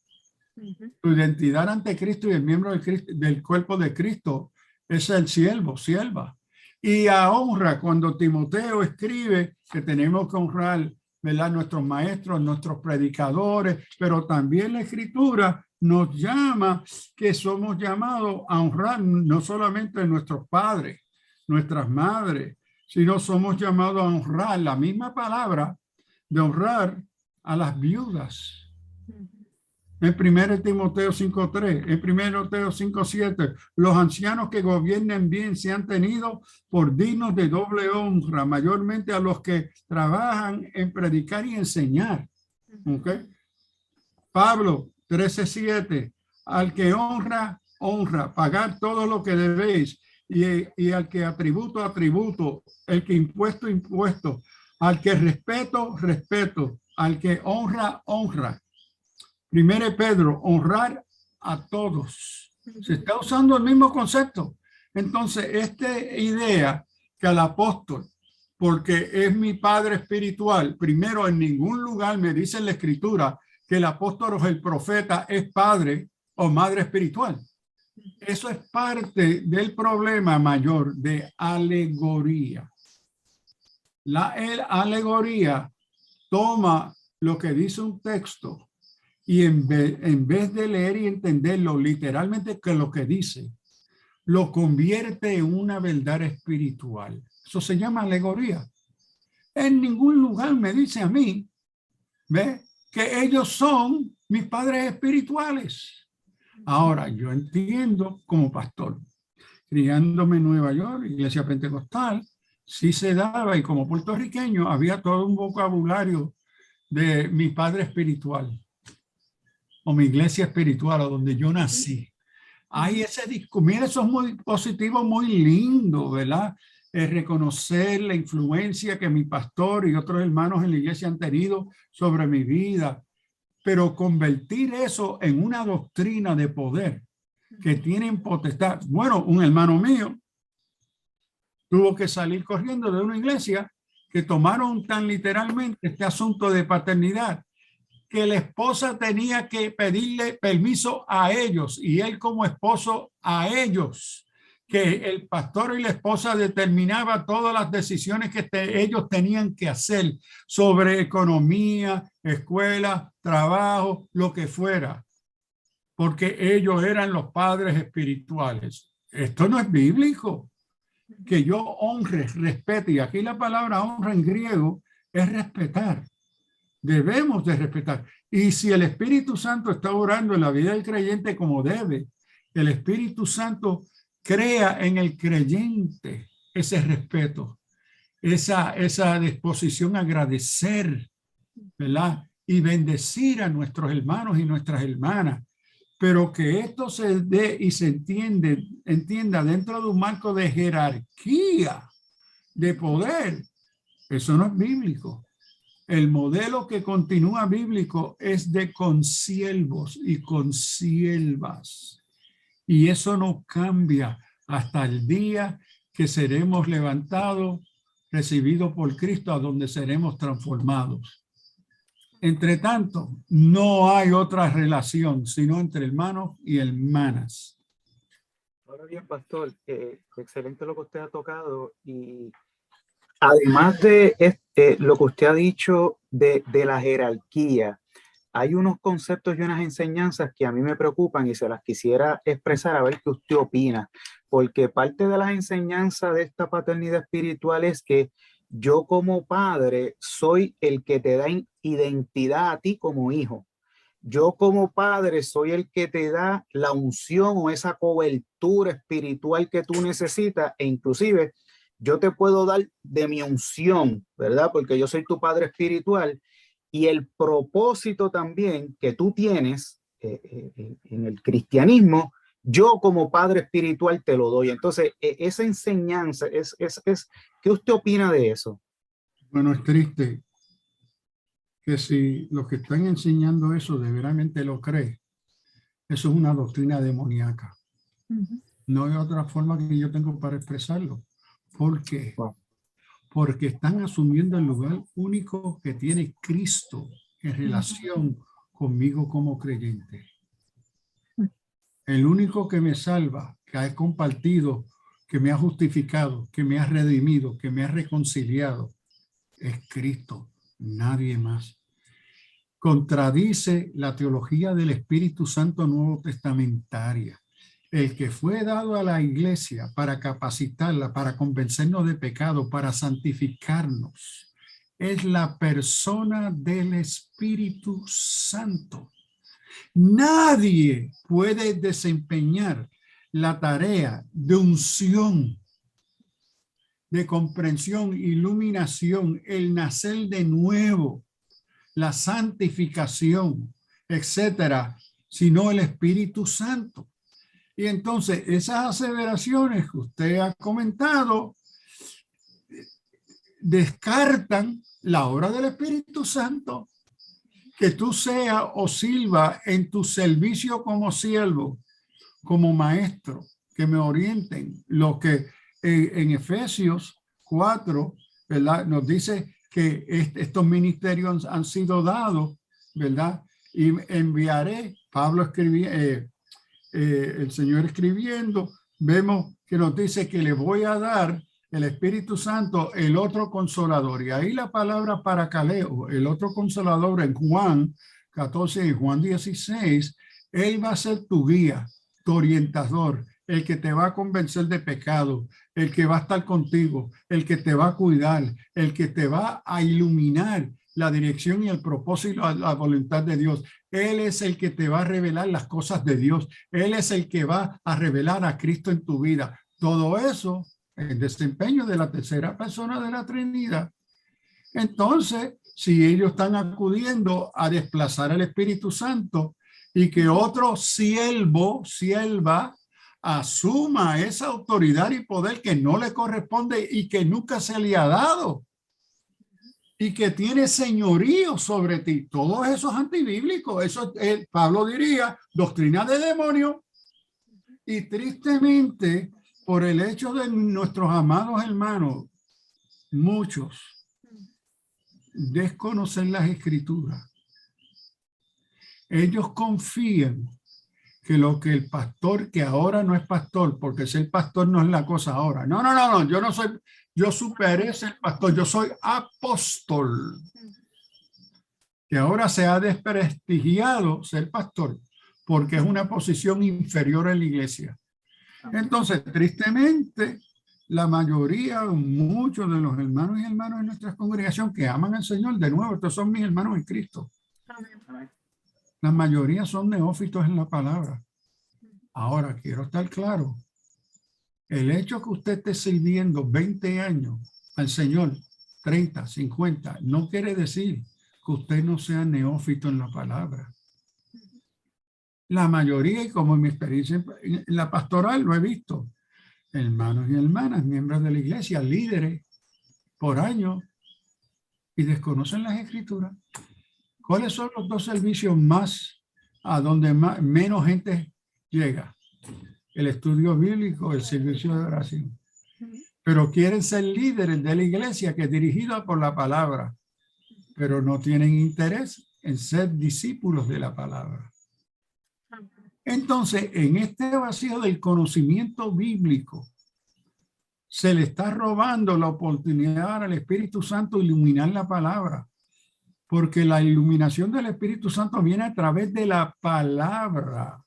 Tu identidad ante Cristo y el miembro del cuerpo de Cristo es el siervo, sierva. Y a honra, cuando Timoteo escribe que tenemos que honrar, ¿verdad?, nuestros maestros, nuestros predicadores, pero también la Escritura nos llama que somos llamados a honrar no solamente a nuestros padres, nuestras madres, sino somos llamados a honrar, la misma palabra de honrar a las viudas. En 1 Timoteo 5:3, en 1 Timoteo 5:7, los ancianos que gobiernen bien sean tenidos por dignos de doble honra, mayormente a los que trabajan en predicar y enseñar. ¿Okay? Pablo 13:7, al que honra, honra, pagar todo lo que debéis, y al que atributo, atributo, el que impuesto, impuesto, al que respeto, respeto, al que honra, honra. 1 Pedro, honrar a todos. Se está usando el mismo concepto. Entonces, esta idea que al apóstol, porque es mi padre espiritual, primero, en ningún lugar me dice en la Escritura que el apóstol o el profeta es padre o madre espiritual. Eso es parte del problema mayor de alegoría. La alegoría toma lo que dice un texto y en vez de leer y entenderlo literalmente que lo que dice, lo convierte en una verdad espiritual. Eso se llama alegoría. En ningún lugar me dice a mí, ¿ve?, que ellos son mis padres espirituales. Ahora, yo entiendo como pastor, criándome en Nueva York, iglesia pentecostal, sí se daba, y como puertorriqueño había todo un vocabulario de mi padre espiritual o mi iglesia espiritual o donde yo nací. Hay mira, eso es muy positivo, muy lindo, ¿verdad? Reconocer la influencia que mi pastor y otros hermanos en la iglesia han tenido sobre mi vida, pero convertir eso en una doctrina de poder que tienen potestad. Bueno, un hermano mío tuvo que salir corriendo de una iglesia que tomaron tan literalmente este asunto de paternidad, que la esposa tenía que pedirle permiso a ellos y él como esposo a ellos, que el pastor y la esposa determinaba todas las decisiones que ellos tenían que hacer sobre economía, escuela, trabajo, lo que fuera, porque ellos eran los padres espirituales. Esto no es bíblico. Que yo honre, respete, y aquí la palabra honra en griego es respetar. Debemos de respetar. Y si el Espíritu Santo está obrando en la vida del creyente como debe, el Espíritu Santo crea en el creyente ese respeto, esa disposición a agradecer, ¿verdad? Y bendecir a nuestros hermanos y nuestras hermanas. Pero que esto se dé y se entienda dentro de un marco de jerarquía, de poder, eso no es bíblico. El modelo que continúa bíblico es de consiervos y consiervas. Y eso no cambia hasta el día que seremos levantados, recibidos por Cristo, a donde seremos transformados. Entre tanto, no hay otra relación sino entre hermanos y hermanas. Ahora bien, pastor, excelente lo que usted ha tocado, y además de lo que usted ha dicho de la jerarquía, hay unos conceptos y unas enseñanzas que a mí me preocupan y se las quisiera expresar a ver qué usted opina, porque parte de las enseñanzas de esta paternidad espiritual es que yo como padre soy el que te da identidad a ti como hijo. Yo como padre soy el que te da la unción o esa cobertura espiritual que tú necesitas, e inclusive yo te puedo dar de mi unción, ¿verdad? Porque yo soy tu padre espiritual, y el propósito también que tú tienes en el cristianismo, yo como padre espiritual te lo doy. Entonces, esa enseñanza ¿qué usted opina de eso? Bueno, es triste que si los que están enseñando eso de verdaderamente lo creen, eso es una doctrina demoníaca. No hay otra forma que yo tengo para expresarlo. ¿Por qué? Porque están asumiendo el lugar único que tiene Cristo en relación conmigo como creyente. El único que me salva, que ha compartido, que me ha justificado, que me ha redimido, que me ha reconciliado, es Cristo, nadie más. Contradice la teología del Espíritu Santo Nuevo Testamentaria. El que fue dado a la iglesia para capacitarla, para convencernos de pecado, para santificarnos, es la persona del Espíritu Santo. Nadie puede desempeñar la tarea de unción, de comprensión, iluminación, el nacer de nuevo, la santificación, etcétera, sino el Espíritu Santo. Y entonces esas aseveraciones que usted ha comentado descartan la obra del Espíritu Santo. Que tú seas o sirva en tu servicio como siervo, como maestro, que me orienten. Lo que en Efesios 4, ¿verdad? Nos dice que estos ministerios han sido dados, ¿verdad? Y enviaré, Pablo escribía, el Señor escribiendo, vemos que nos dice que le voy a dar el Espíritu Santo, el otro consolador. Y ahí la palabra paracaleo, el otro consolador, en Juan 14 y Juan 16, él va a ser tu guía, tu orientador, el que te va a convencer de pecado, el que va a estar contigo, el que te va a cuidar, el que te va a iluminar la dirección y el propósito, la voluntad de Dios. Él es el que te va a revelar las cosas de Dios. Él es el que va a revelar a Cristo en tu vida. Todo eso, el desempeño de la tercera persona de la Trinidad. Entonces, si ellos están acudiendo a desplazar al Espíritu Santo y que otro sierva asuma esa autoridad y poder que no le corresponde y que nunca se le ha dado, y que tiene señorío sobre ti. Todo eso es antibíblico. Eso Pablo diría doctrina de demonio. Y tristemente, por el hecho de nuestros amados hermanos, muchos desconocen las escrituras. Ellos confían que lo que el pastor, que ahora no es pastor, porque ser pastor no es la cosa ahora. No, yo no soy, yo superé ser pastor, yo soy apóstol. Que ahora se ha desprestigiado ser pastor, porque es una posición inferior en la iglesia. Entonces, tristemente, la mayoría, muchos de los hermanos y hermanas de nuestra congregación que aman al Señor, de nuevo, estos son mis hermanos en Cristo. La mayoría son neófitos en la palabra. Ahora, quiero estar claro. El hecho que usted esté sirviendo 20 años al Señor, 30, 50, no quiere decir que usted no sea neófito en la palabra. La mayoría, y como en mi experiencia en la pastoral lo he visto, hermanos y hermanas, miembros de la iglesia, líderes por años, y desconocen las escrituras. ¿Cuáles son los dos servicios más a donde menos gente llega? El estudio bíblico, el servicio de oración. Pero quieren ser líderes de la iglesia que es dirigida por la palabra, pero no tienen interés en ser discípulos de la palabra. Entonces, en este vacío del conocimiento bíblico, se le está robando la oportunidad al Espíritu Santo de iluminar la palabra, porque la iluminación del Espíritu Santo viene a través de la palabra,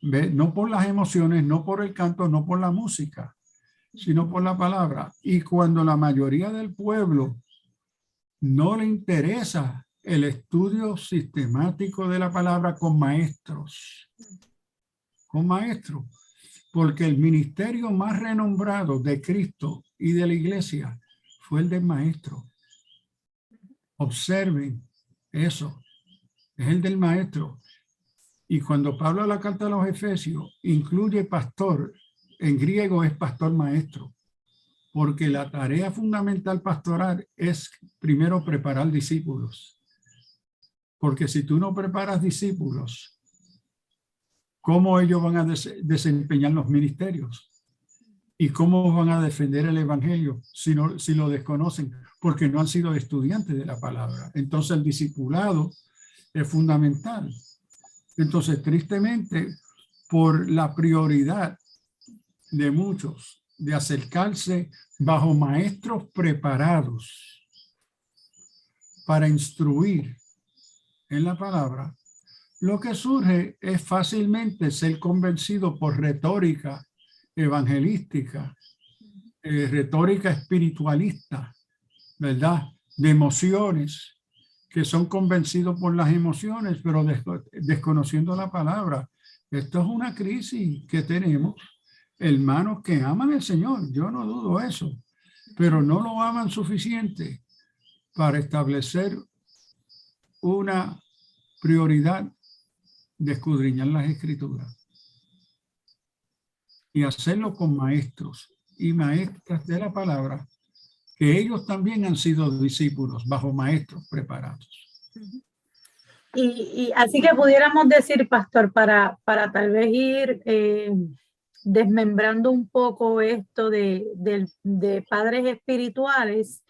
¿ve? No por las emociones, no por el canto, no por la música, sino por la palabra. Y cuando la mayoría del pueblo no le interesa el estudio sistemático de la palabra con maestros, porque el ministerio más renombrado de Cristo y de la iglesia fue el del maestro. Observen eso, es el del maestro. Y cuando Pablo la carta a los Efesios incluye pastor, en griego es pastor maestro, porque la tarea fundamental pastoral es primero preparar discípulos. Porque si tú no preparas discípulos, ¿cómo ellos van a desempeñar los ministerios? ¿Y cómo van a defender el evangelio si lo desconocen? Porque no han sido estudiantes de la palabra. Entonces el discipulado es fundamental. Entonces, tristemente, por la prioridad de muchos de acercarse bajo maestros preparados para instruir en la palabra, lo que surge es fácilmente ser convencido por retórica evangelística, retórica espiritualista, ¿verdad? De emociones, que son convencidos por las emociones, pero desconociendo la palabra. Esto es una crisis que tenemos. Hermanos que aman al Señor, yo no dudo eso, pero no lo aman suficiente para establecer una prioridad de escudriñar las escrituras y hacerlo con maestros y maestras de la palabra, que ellos también han sido discípulos bajo maestros preparados. Y así que pudiéramos decir, pastor, para tal vez ir desmembrando un poco esto de padres espirituales,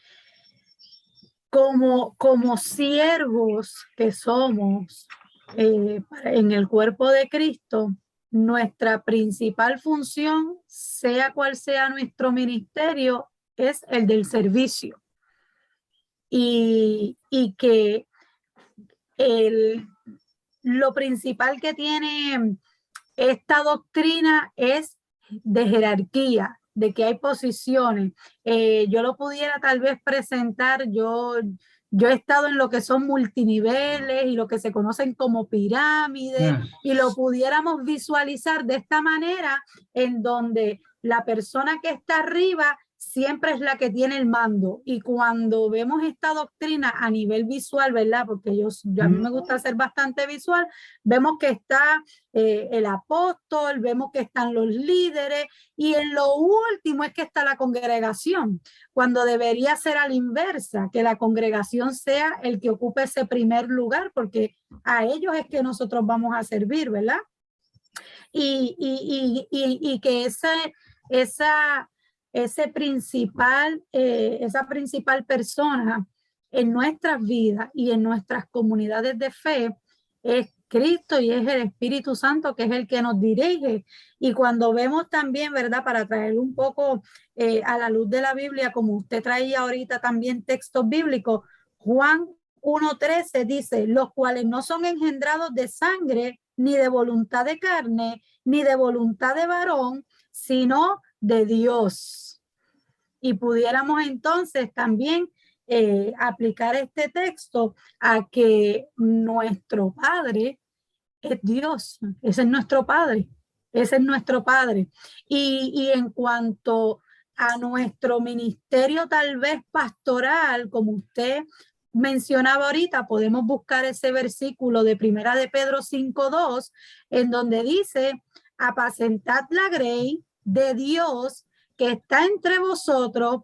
como siervos que somos en el cuerpo de Cristo, nuestra principal función, sea cual sea nuestro ministerio, es el del servicio. Y que lo principal que tiene esta doctrina es de jerarquía, de que hay posiciones. Yo lo pudiera tal vez presentar, yo he estado en lo que son multiniveles y lo que se conocen como pirámides, y lo pudiéramos visualizar de esta manera, en donde la persona que está arriba siempre es la que tiene el mando. Y cuando vemos esta doctrina a nivel visual, ¿verdad? Porque a mí me gusta ser bastante visual, vemos que está el apóstol, vemos que están los líderes y en lo último es que está la congregación, cuando debería ser a la inversa, que la congregación sea el que ocupe ese primer lugar, porque a ellos es que nosotros vamos a servir, ¿verdad? Y que esa principal persona en nuestras vidas y en nuestras comunidades de fe es Cristo y es el Espíritu Santo, que es el que nos dirige. Y cuando vemos también, ¿verdad? Para traer un poco a la luz de la Biblia, como usted traía ahorita también textos bíblicos, Juan 1:13 dice, los cuales no son engendrados de sangre, ni de voluntad de carne, ni de voluntad de varón, sino de Dios. Y pudiéramos entonces también aplicar este texto a que nuestro Padre es Dios. Ese es nuestro Padre. Ese es nuestro Padre. Y en cuanto a nuestro ministerio tal vez pastoral, como usted mencionaba ahorita, podemos buscar ese versículo de Primera de Pedro 5:2, en donde dice, apacentad la grey de Dios que está entre vosotros,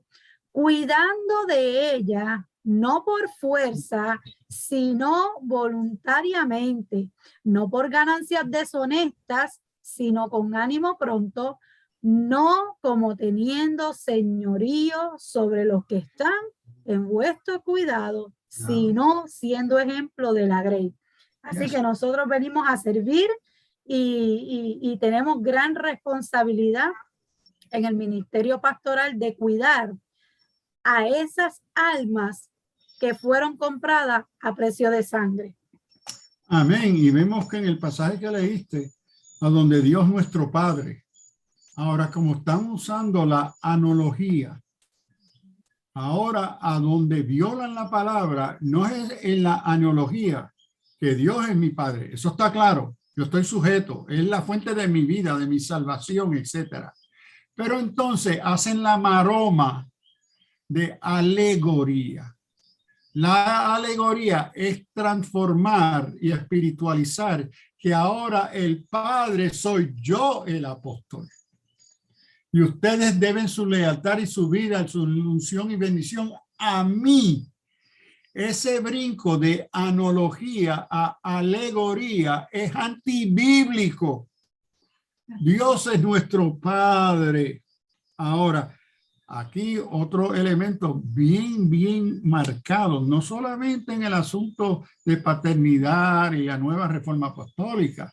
cuidando de ella, no por fuerza, sino voluntariamente, no por ganancias deshonestas, sino con ánimo pronto, no como teniendo señorío sobre los que están en vuestro cuidado, sino siendo ejemplo de la grey. Así que nosotros venimos a servir y tenemos gran responsabilidad en el ministerio pastoral de cuidar a esas almas que fueron compradas a precio de sangre. Amén. Y vemos que en el pasaje que leíste, a donde Dios nuestro Padre, ahora como están usando la analogía, ahora a donde violan la palabra, no es en la analogía que Dios es mi Padre. Eso está claro. Yo estoy sujeto. Es la fuente de mi vida, de mi salvación, etcétera. Pero entonces hacen la maroma de alegoría. La alegoría es transformar y espiritualizar que ahora el Padre soy yo el apóstol. Y ustedes deben su lealtad y su vida, su unción y bendición a mí. Ese brinco de analogía a alegoría es antibíblico. Dios es nuestro Padre. Ahora, aquí otro elemento bien marcado, no solamente en el asunto de paternidad y la nueva reforma apostólica,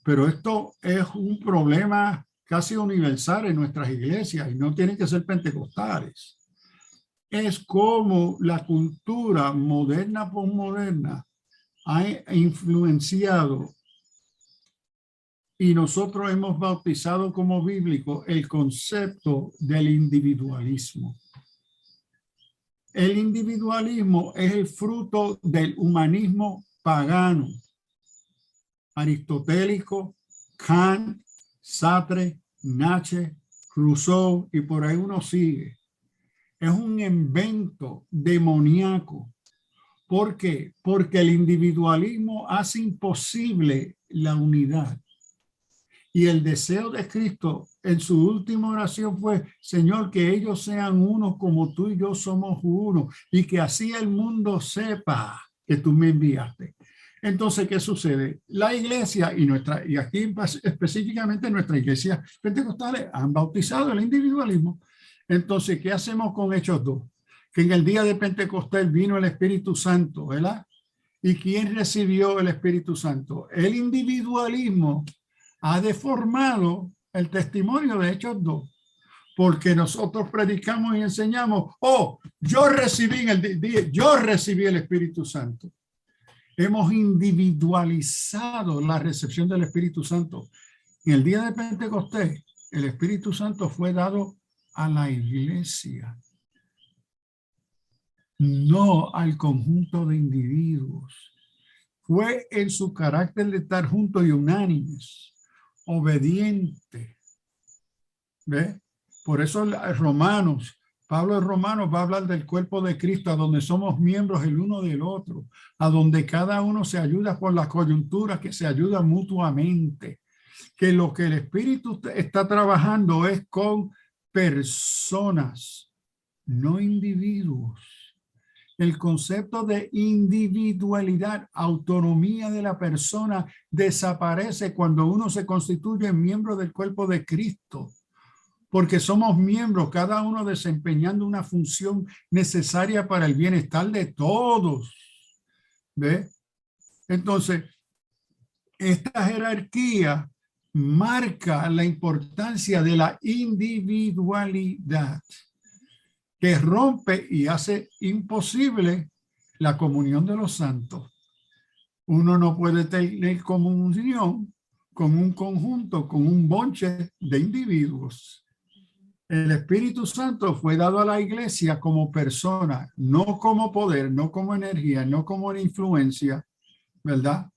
pero esto es un problema casi universal en nuestras iglesias y no tienen que ser pentecostales. Es como la cultura moderna posmoderna ha influenciado y nosotros hemos bautizado como bíblico el concepto del individualismo. El individualismo es el fruto del humanismo pagano, aristotélico, Kant, Sartre, Nietzsche, Rousseau y por ahí uno sigue. Es un invento demoníaco. ¿Por qué? Porque el individualismo hace imposible la unidad. Y el deseo de Cristo en su última oración fue, Señor, que ellos sean uno como tú y yo somos uno, y que así el mundo sepa que tú me enviaste. Entonces, ¿qué sucede? La iglesia y aquí específicamente nuestra iglesia pentecostales han bautizado el individualismo. Entonces, ¿qué hacemos con Hechos 2? Que en el día de Pentecostés vino el Espíritu Santo, ¿verdad? ¿Y quién recibió el Espíritu Santo? El individualismo ha deformado el testimonio de Hechos 2, porque nosotros predicamos y enseñamos, yo recibí el Espíritu Santo. Hemos individualizado la recepción del Espíritu Santo. En el día de Pentecostés, el Espíritu Santo fue dado a la iglesia, no al conjunto de individuos. Fue en su carácter de estar juntos y unánimes, obediente. ¿Ve? Por eso Romanos Pablo en Romanos va a hablar del cuerpo de Cristo, a donde somos miembros el uno del otro, a donde cada uno se ayuda por la coyuntura, que se ayuda mutuamente, que lo que el Espíritu está trabajando es con personas, no individuos. El concepto de individualidad, autonomía de la persona, desaparece cuando uno se constituye miembro del cuerpo de Cristo, porque somos miembros, cada uno desempeñando una función necesaria para el bienestar de todos. ¿Ve? Entonces, esta jerarquía marca la importancia de la individualidad, que rompe y hace imposible la comunión de los santos. Uno no puede tener comunión con un conjunto, con un bonche de individuos. El Espíritu Santo fue dado a la iglesia como persona, no como poder, no como energía, no como influencia, ¿verdad?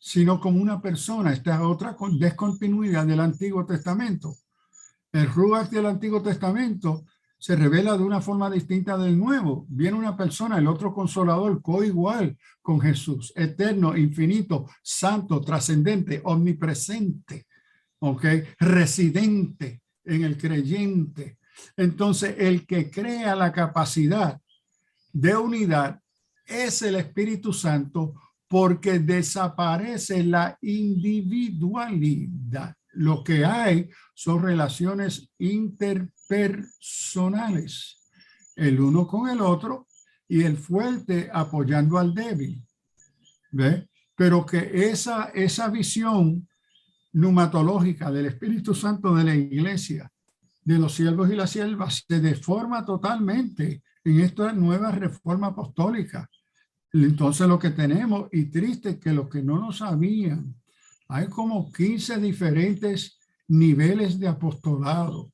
Sino como una persona. Esta es otra descontinuidad del Antiguo Testamento. El Ruach del Antiguo Testamento se revela de una forma distinta del Nuevo. Viene una persona, el otro consolador, coigual con Jesús, eterno, infinito, santo, trascendente, omnipresente, ¿ok? Residente en el creyente. Entonces, el que crea la capacidad de unidad es el Espíritu Santo, porque desaparece la individualidad. Lo que hay son relaciones interpersonales, el uno con el otro y el fuerte apoyando al débil. ¿Ve? Pero que esa visión pneumatológica del Espíritu Santo de la iglesia, de los siervos y las siervas, se deforma totalmente en esta nueva reforma apostólica. Entonces lo que tenemos, y triste que los que no lo sabían, hay como 15 diferentes niveles de apostolado.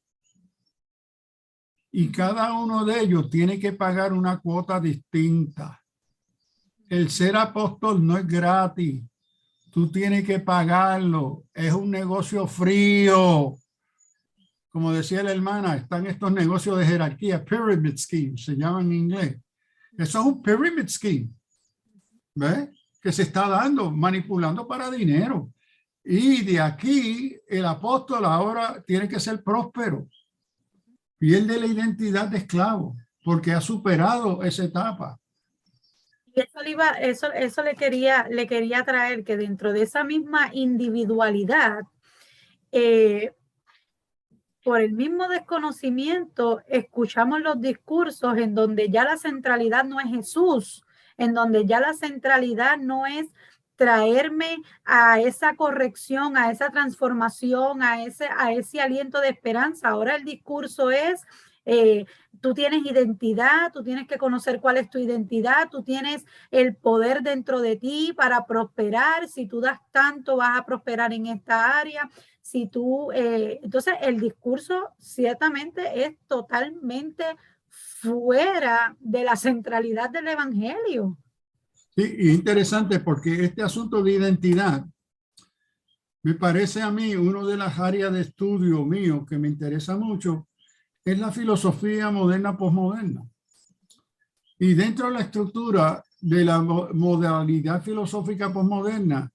Y cada uno de ellos tiene que pagar una cuota distinta. El ser apóstol no es gratis. Tú tienes que pagarlo. Es un negocio frío. Como decía la hermana, están estos negocios de jerarquía, pyramid scheme, se llaman en inglés. Eso es un pyramid scheme. ¿Ve? Que se está dando, manipulando para dinero. Y de aquí el apóstol ahora tiene que ser próspero. Pierde la identidad de esclavo porque ha superado esa etapa. Y eso le quería traer, que dentro de esa misma individualidad, por el mismo desconocimiento, escuchamos los discursos en donde ya la centralidad no es Jesús, en donde ya la centralidad no es traerme a esa corrección, a esa transformación, a ese aliento de esperanza. Ahora el discurso es, tú tienes identidad, tú tienes que conocer cuál es tu identidad, tú tienes el poder dentro de ti para prosperar. Si tú das tanto, vas a prosperar en esta área. Si tú, entonces el discurso ciertamente es totalmente fuera de la centralidad del evangelio. Sí, y interesante porque este asunto de identidad me parece a mí uno de las áreas de estudio mío que me interesa mucho, es la filosofía moderna posmoderna. Y dentro de la estructura de la modalidad filosófica posmoderna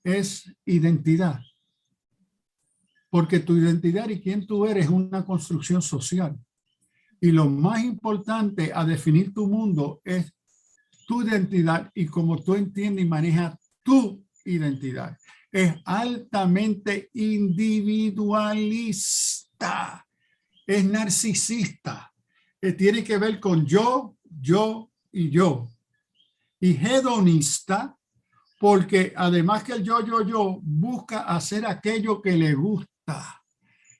es identidad. Porque tu identidad y quién tú eres es una construcción social. Y lo más importante a definir tu mundo es tu identidad y cómo tú entiendes y manejas tu identidad. Es altamente individualista, es narcisista, tiene que ver con yo y yo. Y hedonista, porque además que el yo busca hacer aquello que le gusta,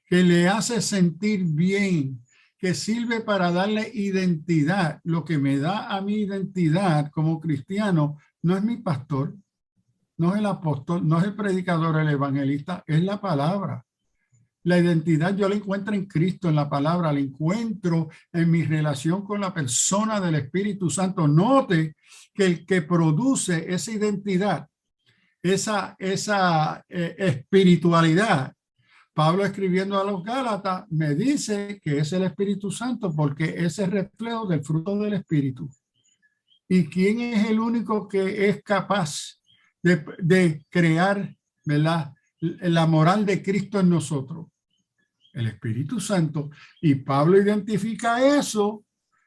que le hace sentir bien, que sirve para darle identidad. Lo que me da a mi identidad como cristiano no es mi pastor, no es el apóstol, no es el predicador, el evangelista, es la palabra. La identidad yo la encuentro en Cristo, en la palabra, la encuentro en mi relación con la persona del Espíritu Santo. Note que el que produce esa identidad, esa espiritualidad, Pablo escribiendo a los Gálatas me dice que es el Espíritu Santo porque es el reflejo del fruto del Espíritu. ¿Y quién es el único que es capaz de crear, ¿verdad?, la moral de Cristo en nosotros? El Espíritu Santo. Y Pablo identifica eso,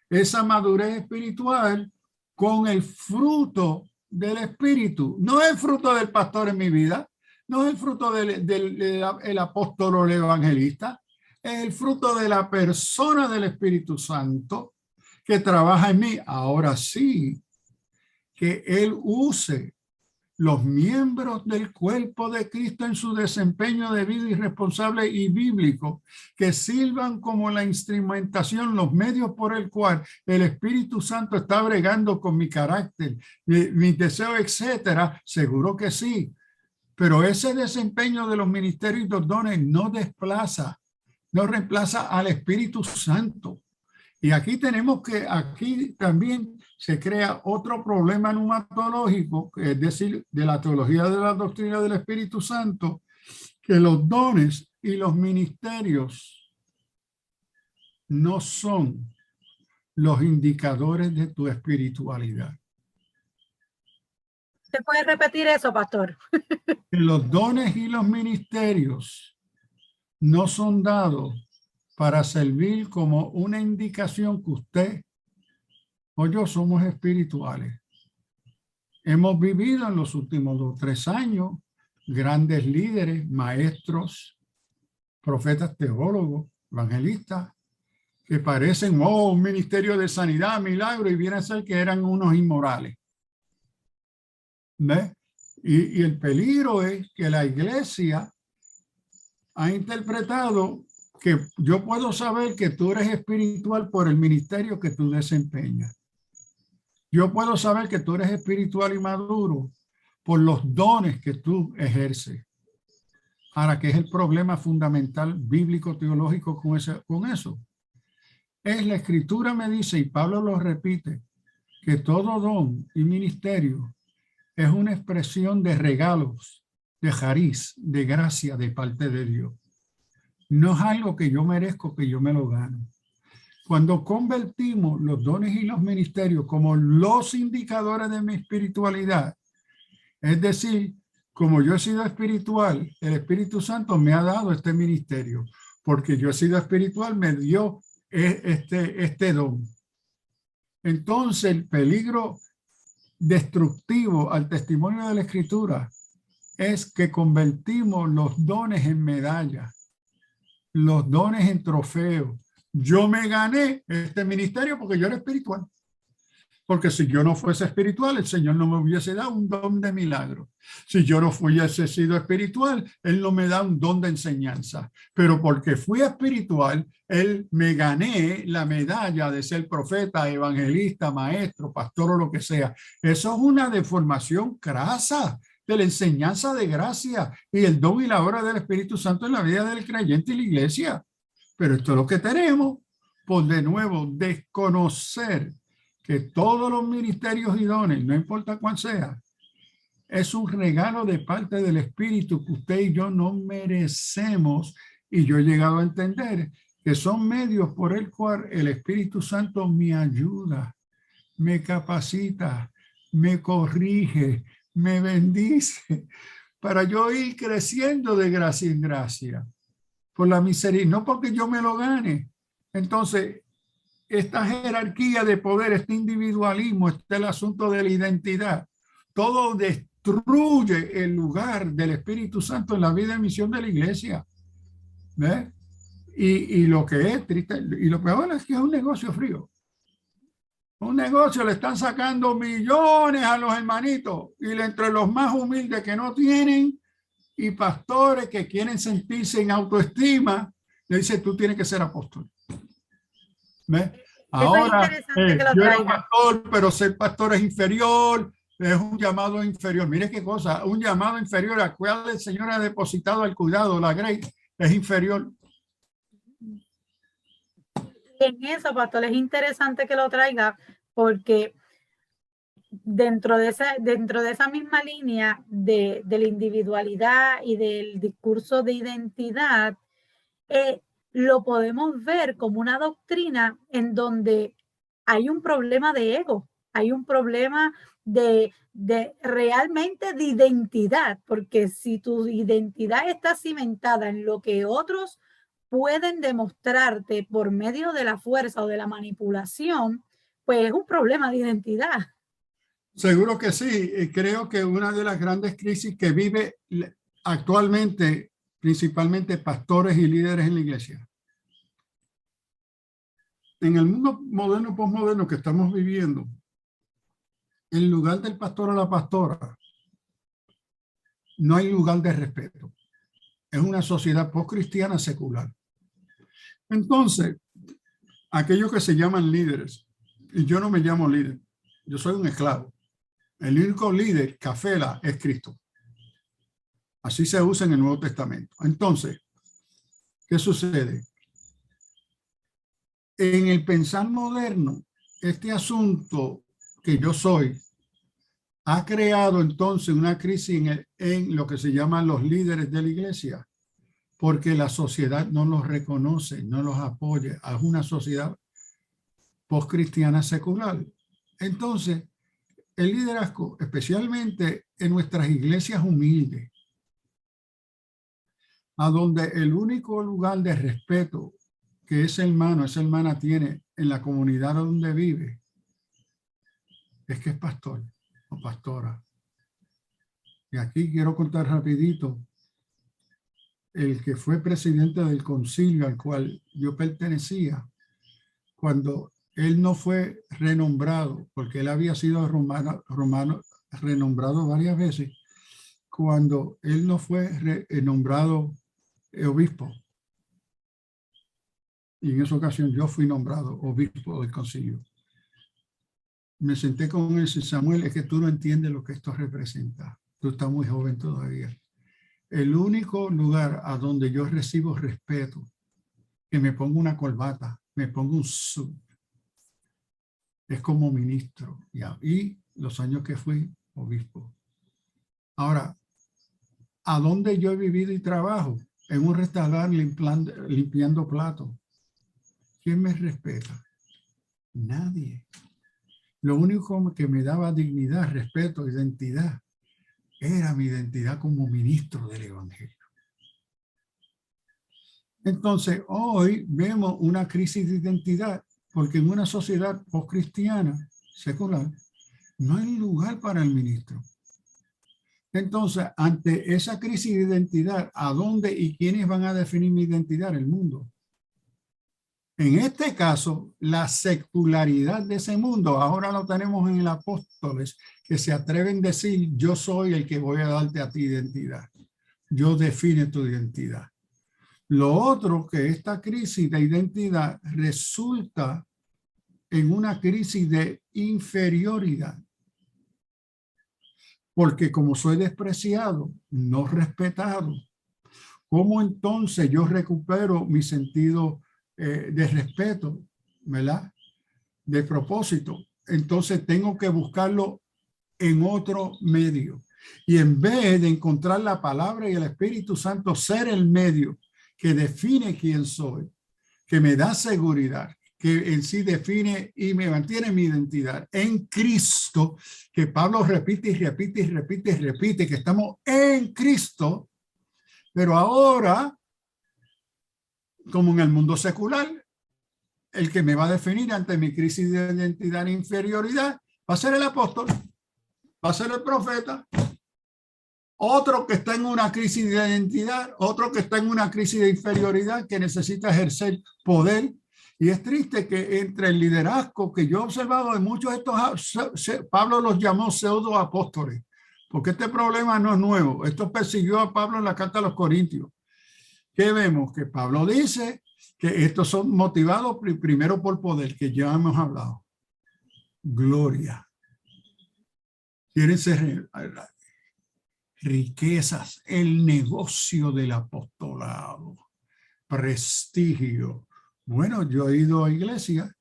esa madurez espiritual, con el fruto del Espíritu. No es el fruto del pastor en mi vida, no es el fruto del apóstol o el evangelista, es el fruto de la persona del Espíritu Santo que trabaja en mí. Ahora sí, que Él use los miembros del cuerpo de Cristo en su desempeño debido y responsable y bíblico, que sirvan como la instrumentación, los medios por el cual el Espíritu Santo está bregando con mi carácter, mi deseo, etcétera. Seguro que sí, pero ese desempeño de los ministerios y los dones no reemplaza al Espíritu Santo. Y aquí aquí también se crea otro problema neumatológico, es decir, de la teología de la doctrina del Espíritu Santo, que los dones y los ministerios no son los indicadores de tu espiritualidad. ¿Se puede repetir eso, pastor? Que los dones y los ministerios no son dados para servir como una indicación que usted o yo somos espirituales. Hemos vivido en los últimos 2 o 3 años grandes líderes, maestros, profetas, teólogos, evangelistas, que parecen, un ministerio de sanidad, milagro, y viene a ser que eran unos inmorales. ¿Ves? Y el peligro es que la iglesia ha interpretado que yo puedo saber que tú eres espiritual por el ministerio que tú desempeñas. Yo puedo saber que tú eres espiritual y maduro por los dones que tú ejerces. Ahora, ¿qué es el problema fundamental bíblico teológico con eso? Es la Escritura me dice, y Pablo lo repite, que todo don y ministerio es una expresión de regalos, de jariz, de gracia de parte de Dios. No es algo que yo merezco, que yo me lo gano. Cuando convertimos los dones y los ministerios como los indicadores de mi espiritualidad, es decir, como yo he sido espiritual, el Espíritu Santo me ha dado este ministerio, porque yo he sido espiritual, me dio este don. Entonces, el peligro destructivo al testimonio de la Escritura es que convertimos los dones en medallas, los dones en trofeos. Yo me gané este ministerio porque yo era espiritual. Porque si yo no fuese espiritual, el Señor no me hubiese dado un don de milagro. Si yo no hubiese sido espiritual, Él no me da un don de enseñanza. Pero porque fui espiritual, Él me gané la medalla de ser profeta, evangelista, maestro, pastor o lo que sea. Eso es una deformación crasa de la enseñanza de gracia y el don y la obra del Espíritu Santo en la vida del creyente y la iglesia. Pero esto es lo que tenemos, por de nuevo, desconocer que todos los ministerios y dones, no importa cuál sea, es un regalo de parte del Espíritu que usted y yo no merecemos. Y yo he llegado a entender que son medios por el cual el Espíritu Santo me ayuda, me capacita, me corrige, me bendice, para yo ir creciendo de gracia en gracia, por la misericordia, no porque yo me lo gane. Entonces, esta jerarquía de poder, este individualismo, el asunto de la identidad, todo destruye el lugar del Espíritu Santo en la vida y misión de la iglesia. ¿Ves? Y lo que es triste, y lo peor es que es un negocio frío. Un negocio, le están sacando millones a los hermanitos, y entre los más humildes que no tienen, y pastores que quieren sentirse en autoestima, le dice, tú tienes que ser apóstol. ¿Ves? Ahora, yo era pastor, pero ser pastor es inferior, es un llamado inferior. Mire qué cosa, un llamado inferior al cual el Señor ha depositado el cuidado, la gracia, es inferior. En eso, pastor, es interesante que lo traiga, porque dentro de esa misma línea de la individualidad y del discurso de identidad, lo podemos ver como una doctrina en donde hay un problema de ego, hay un problema de realmente de identidad, porque si tu identidad está cimentada en lo que otros pueden demostrarte por medio de la fuerza o de la manipulación, pues es un problema de identidad. Seguro que sí. Creo que una de las grandes crisis que vive actualmente, principalmente pastores y líderes en la iglesia, en el mundo moderno, postmoderno que estamos viviendo, en lugar del pastor o la pastora, no hay lugar de respeto. Es una sociedad postcristiana secular. Entonces, aquellos que se llaman líderes, y yo no me llamo líder, yo soy un esclavo. El único líder, cafela, es Cristo. Así se usa en el Nuevo Testamento. Entonces, ¿qué sucede? En el pensar moderno, este asunto que yo soy ha creado entonces una crisis en lo que se llaman los líderes de la iglesia, porque la sociedad no los reconoce, no los apoya. Es una sociedad postcristiana secular. Entonces, el liderazgo, especialmente en nuestras iglesias humildes, a donde el único lugar de respeto que ese hermano, esa hermana tiene en la comunidad donde vive, es que es pastor o pastora. Y aquí quiero contar rapidito el que fue presidente del concilio al cual yo pertenecía, cuando él no fue renombrado, porque él había sido renombrado varias veces, cuando él no fue nombrado obispo. Y en esa ocasión yo fui nombrado obispo del concilio. Me senté con él y dije, Samuel, es que tú no entiendes lo que esto representa. Tú estás muy joven todavía. El único lugar a donde yo recibo respeto, que me pongo una corbata, me pongo un suit, es como ministro. Y los años que fui obispo. Ahora, ¿a dónde yo he vivido y trabajo? En un restaurante limpiando platos. ¿Quién me respeta? Nadie. Lo único que me daba dignidad, respeto, identidad, era mi identidad como ministro del evangelio. Entonces, hoy vemos una crisis de identidad, porque en una sociedad postcristiana, secular, no hay lugar para el ministro. Entonces, ante esa crisis de identidad, ¿a dónde y quiénes van a definir mi identidad? El mundo. En este caso, la secularidad de ese mundo, ahora lo tenemos en el apóstoles, que se atreven a decir, yo soy el que voy a darte a ti identidad. Yo define tu identidad. Lo otro, que esta crisis de identidad resulta en una crisis de inferioridad. Porque como soy despreciado, no respetado, ¿cómo entonces yo recupero mi sentido de respeto, ¿verdad? De propósito? Entonces tengo que buscarlo en otro medio. Y en vez de encontrar la palabra y el Espíritu Santo ser el medio que define quién soy, que me da seguridad, que en sí define y me mantiene mi identidad en Cristo, que Pablo repite y repite y repite y repite, que estamos en Cristo, pero ahora, como en el mundo secular, el que me va a definir ante mi crisis de identidad e inferioridad va a ser el apóstol, va a ser el profeta, otro que está en una crisis de identidad, otro que está en una crisis de inferioridad, que necesita ejercer poder. Y es triste que entre el liderazgo que yo he observado de muchos de estos, Pablo los llamó pseudoapóstoles, porque este problema no es nuevo. Esto persiguió a Pablo en la carta a los Corintios. ¿Qué vemos? Que Pablo dice que estos son motivados primero por poder, que ya hemos hablado. Gloria. Quieren ser riquezas, el negocio del apostolado, prestigio. Bueno, yo he ido a iglesia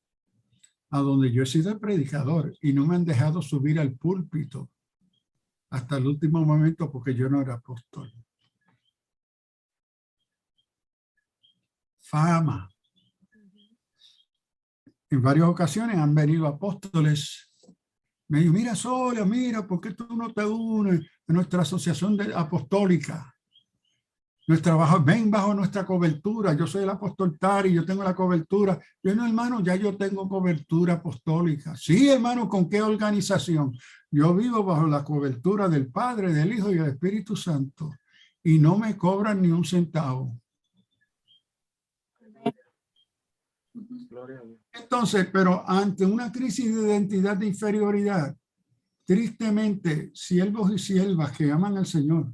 a donde yo he sido el predicador y no me han dejado subir al púlpito hasta el último momento porque yo no era apóstol. Fama. En varias ocasiones han venido apóstoles. Me dijo, mira, Solia, mira, ¿por qué tú no te unes a nuestra asociación apostólica? Ven bajo nuestra cobertura. Yo soy el apóstol Tari, yo tengo la cobertura. Yo no, hermano, ya yo tengo cobertura apostólica. Sí, hermano, ¿con qué organización? Yo vivo bajo la cobertura del Padre, del Hijo y del Espíritu Santo. Y no me cobran ni un centavo. Entonces, pero ante una crisis de identidad de inferioridad, tristemente, siervos y siervas que aman al Señor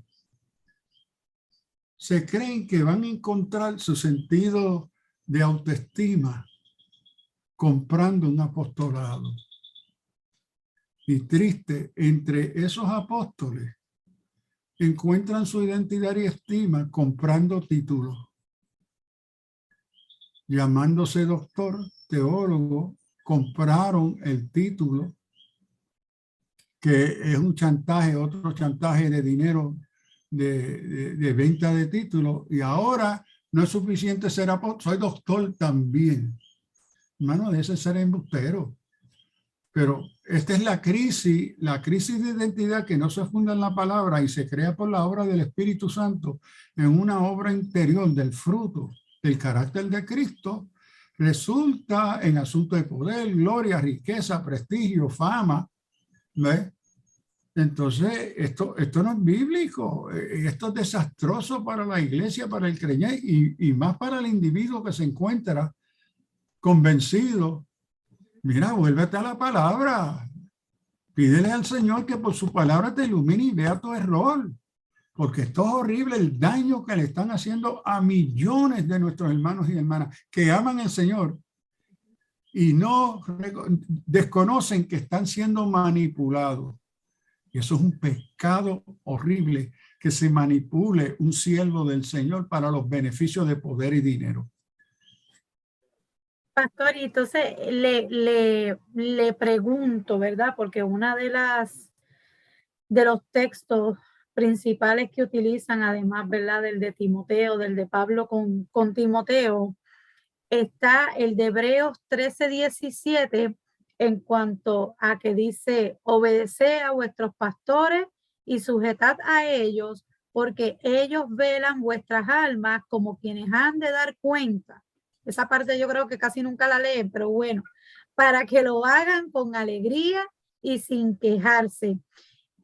se creen que van a encontrar su sentido de autoestima comprando un apostolado. Y triste, entre esos apóstoles encuentran su identidad y estima comprando títulos. Llamándose doctor, teólogo, compraron el título, que es un chantaje, otro chantaje de dinero, de venta de títulos, y ahora no es suficiente ser apóstol, soy doctor también. Hermano, de ese ser embustero. Pero esta es la crisis de identidad que no se funda en la palabra y se crea por la obra del Espíritu Santo en una obra interior del fruto del carácter de Cristo, resulta en asuntos de poder, gloria, riqueza, prestigio, fama. ¿Ves? Entonces, esto no es bíblico, esto es desastroso para la iglesia, para el creyente y más para el individuo que se encuentra convencido. Mira, vuélvete a la palabra, pídele al Señor que por su palabra te ilumine y vea tu error, porque esto es horrible, el daño que le están haciendo a millones de nuestros hermanos y hermanas que aman al Señor y no desconocen que están siendo manipulados. Y eso es un pecado horrible, que se manipule un siervo del Señor para los beneficios de poder y dinero. Pastor, y entonces le pregunto, ¿verdad? Porque una de los textos principales que utilizan, además, ¿verdad? Del de Timoteo, del de Pablo con Timoteo, está el de Hebreos 13:17, en cuanto a que dice, obedeced a vuestros pastores y sujetad a ellos, porque ellos velan vuestras almas como quienes han de dar cuenta. Esa parte yo creo que casi nunca la leen, pero bueno, para que lo hagan con alegría y sin quejarse.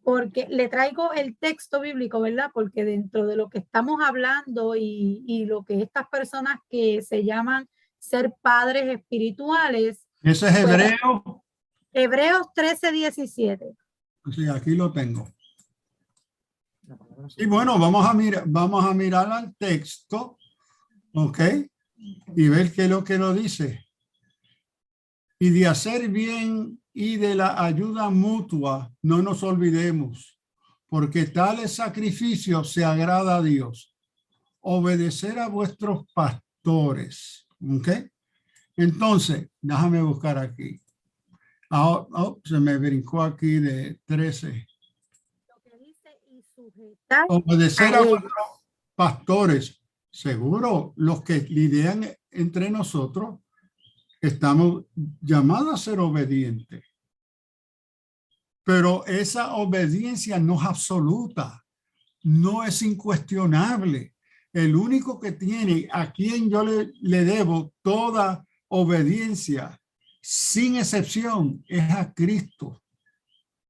Porque le traigo el texto bíblico, ¿verdad? Porque dentro de lo que estamos hablando y lo que estas personas que se llaman ser padres espirituales. Ese es Hebreo. Hebreos 13:17. Sí, aquí lo tengo. Y bueno, vamos a mirar al texto, ¿ok? Y ver qué es lo que lo dice. Y de hacer bien y de la ayuda mutua, no nos olvidemos, porque tales sacrificios se agrada a Dios. Obedecer a vuestros pastores, ¿ok? Entonces, déjame buscar aquí. Se me brincó aquí de 13. Lo que dice, y sujetar obedecer a vuestros pastores. Seguro, los que lidian entre nosotros, estamos llamados a ser obedientes. Pero esa obediencia no es absoluta, no es incuestionable. El único que tiene a quien yo le debo toda obediencia, sin excepción, es a Cristo.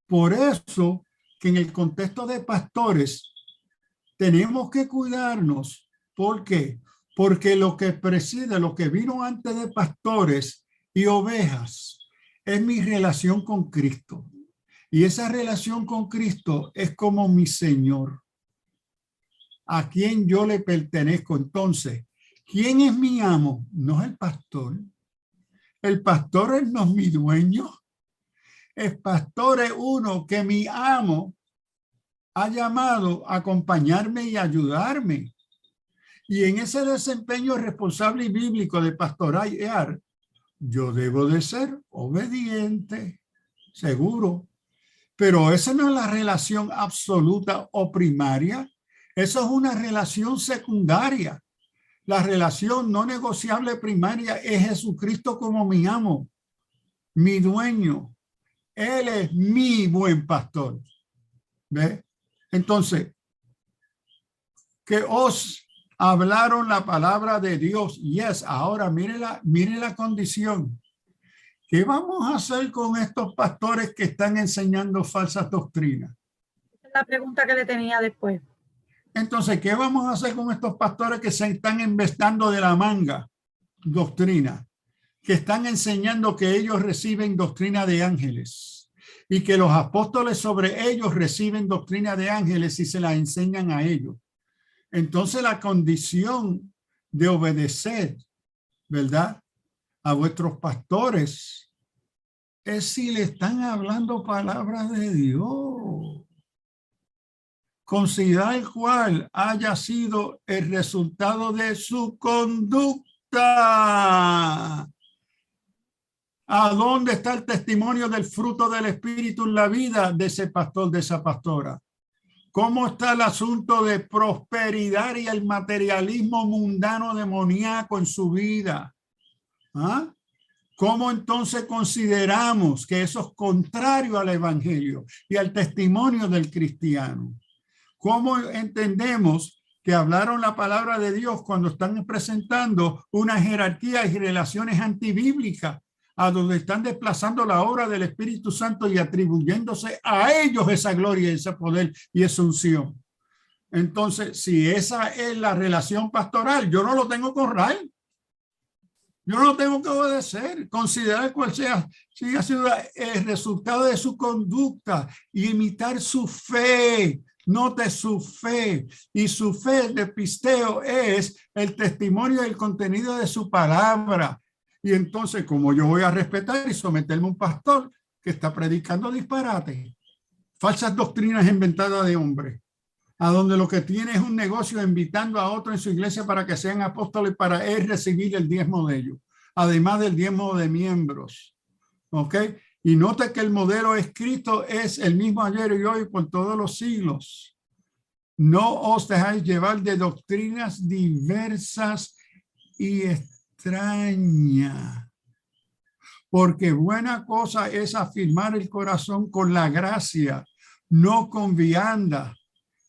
Por eso que en el contexto de pastores tenemos que cuidarnos. ¿Por qué? Porque lo que preside, lo que vino antes de pastores y ovejas, es mi relación con Cristo. Y esa relación con Cristo es como mi Señor, a quien yo le pertenezco. Entonces, ¿quién es mi amo? No es el pastor. El pastor no es mi dueño. El pastor es uno que mi amo ha llamado a acompañarme y ayudarme. Y en ese desempeño responsable y bíblico de pastorear, yo debo de ser obediente, seguro. Pero esa no es la relación absoluta o primaria. Eso es una relación secundaria. La relación no negociable primaria es Jesucristo como mi amo, mi dueño. Él es mi buen pastor. ¿Ve? Entonces, que os hablaron la palabra de Dios. Yes, ahora mire la condición. ¿Qué vamos a hacer con estos pastores que están enseñando falsas doctrinas? Esa es la pregunta que le tenía después. Entonces, ¿qué vamos a hacer con estos pastores que se están inventando de la manga doctrina? Que están enseñando que ellos reciben doctrina de ángeles y que los apóstoles sobre ellos reciben doctrina de ángeles y se la enseñan a ellos. Entonces, la condición de obedecer, ¿verdad?, a vuestros pastores es si le están hablando palabras de Dios, considerar el cual haya sido el resultado de su conducta. ¿A dónde está el testimonio del fruto del Espíritu en la vida de ese pastor, de esa pastora? ¿Cómo está el asunto de prosperidad y el materialismo mundano demoníaco en su vida? ¿Ah? ¿Cómo entonces consideramos que eso es contrario al evangelio y al testimonio del cristiano? ¿Cómo entendemos que hablaron la palabra de Dios cuando están presentando una jerarquía y relaciones antibíblicas, a donde están desplazando la obra del Espíritu Santo y atribuyéndose a ellos esa gloria, ese poder y esa unción? Entonces, si esa es la relación pastoral, yo no lo tengo que honrar. Yo no tengo que obedecer, considerar cuál sea, si ha sido el resultado de su conducta y imitar su fe. Note su fe, y su fe de pisteo es el testimonio del contenido de su palabra. Y entonces, como yo voy a respetar y someterme a un pastor que está predicando disparate, falsas doctrinas inventadas de hombres, a donde lo que tiene es un negocio invitando a otro en su iglesia para que sean apóstoles para él recibir el diezmo de ellos, además del diezmo de miembros. ¿Ok? Y note que el modelo escrito es el mismo ayer y hoy por todos los siglos. No os dejáis llevar de doctrinas diversas y extrañas, porque buena cosa es afirmar el corazón con la gracia, no con vianda,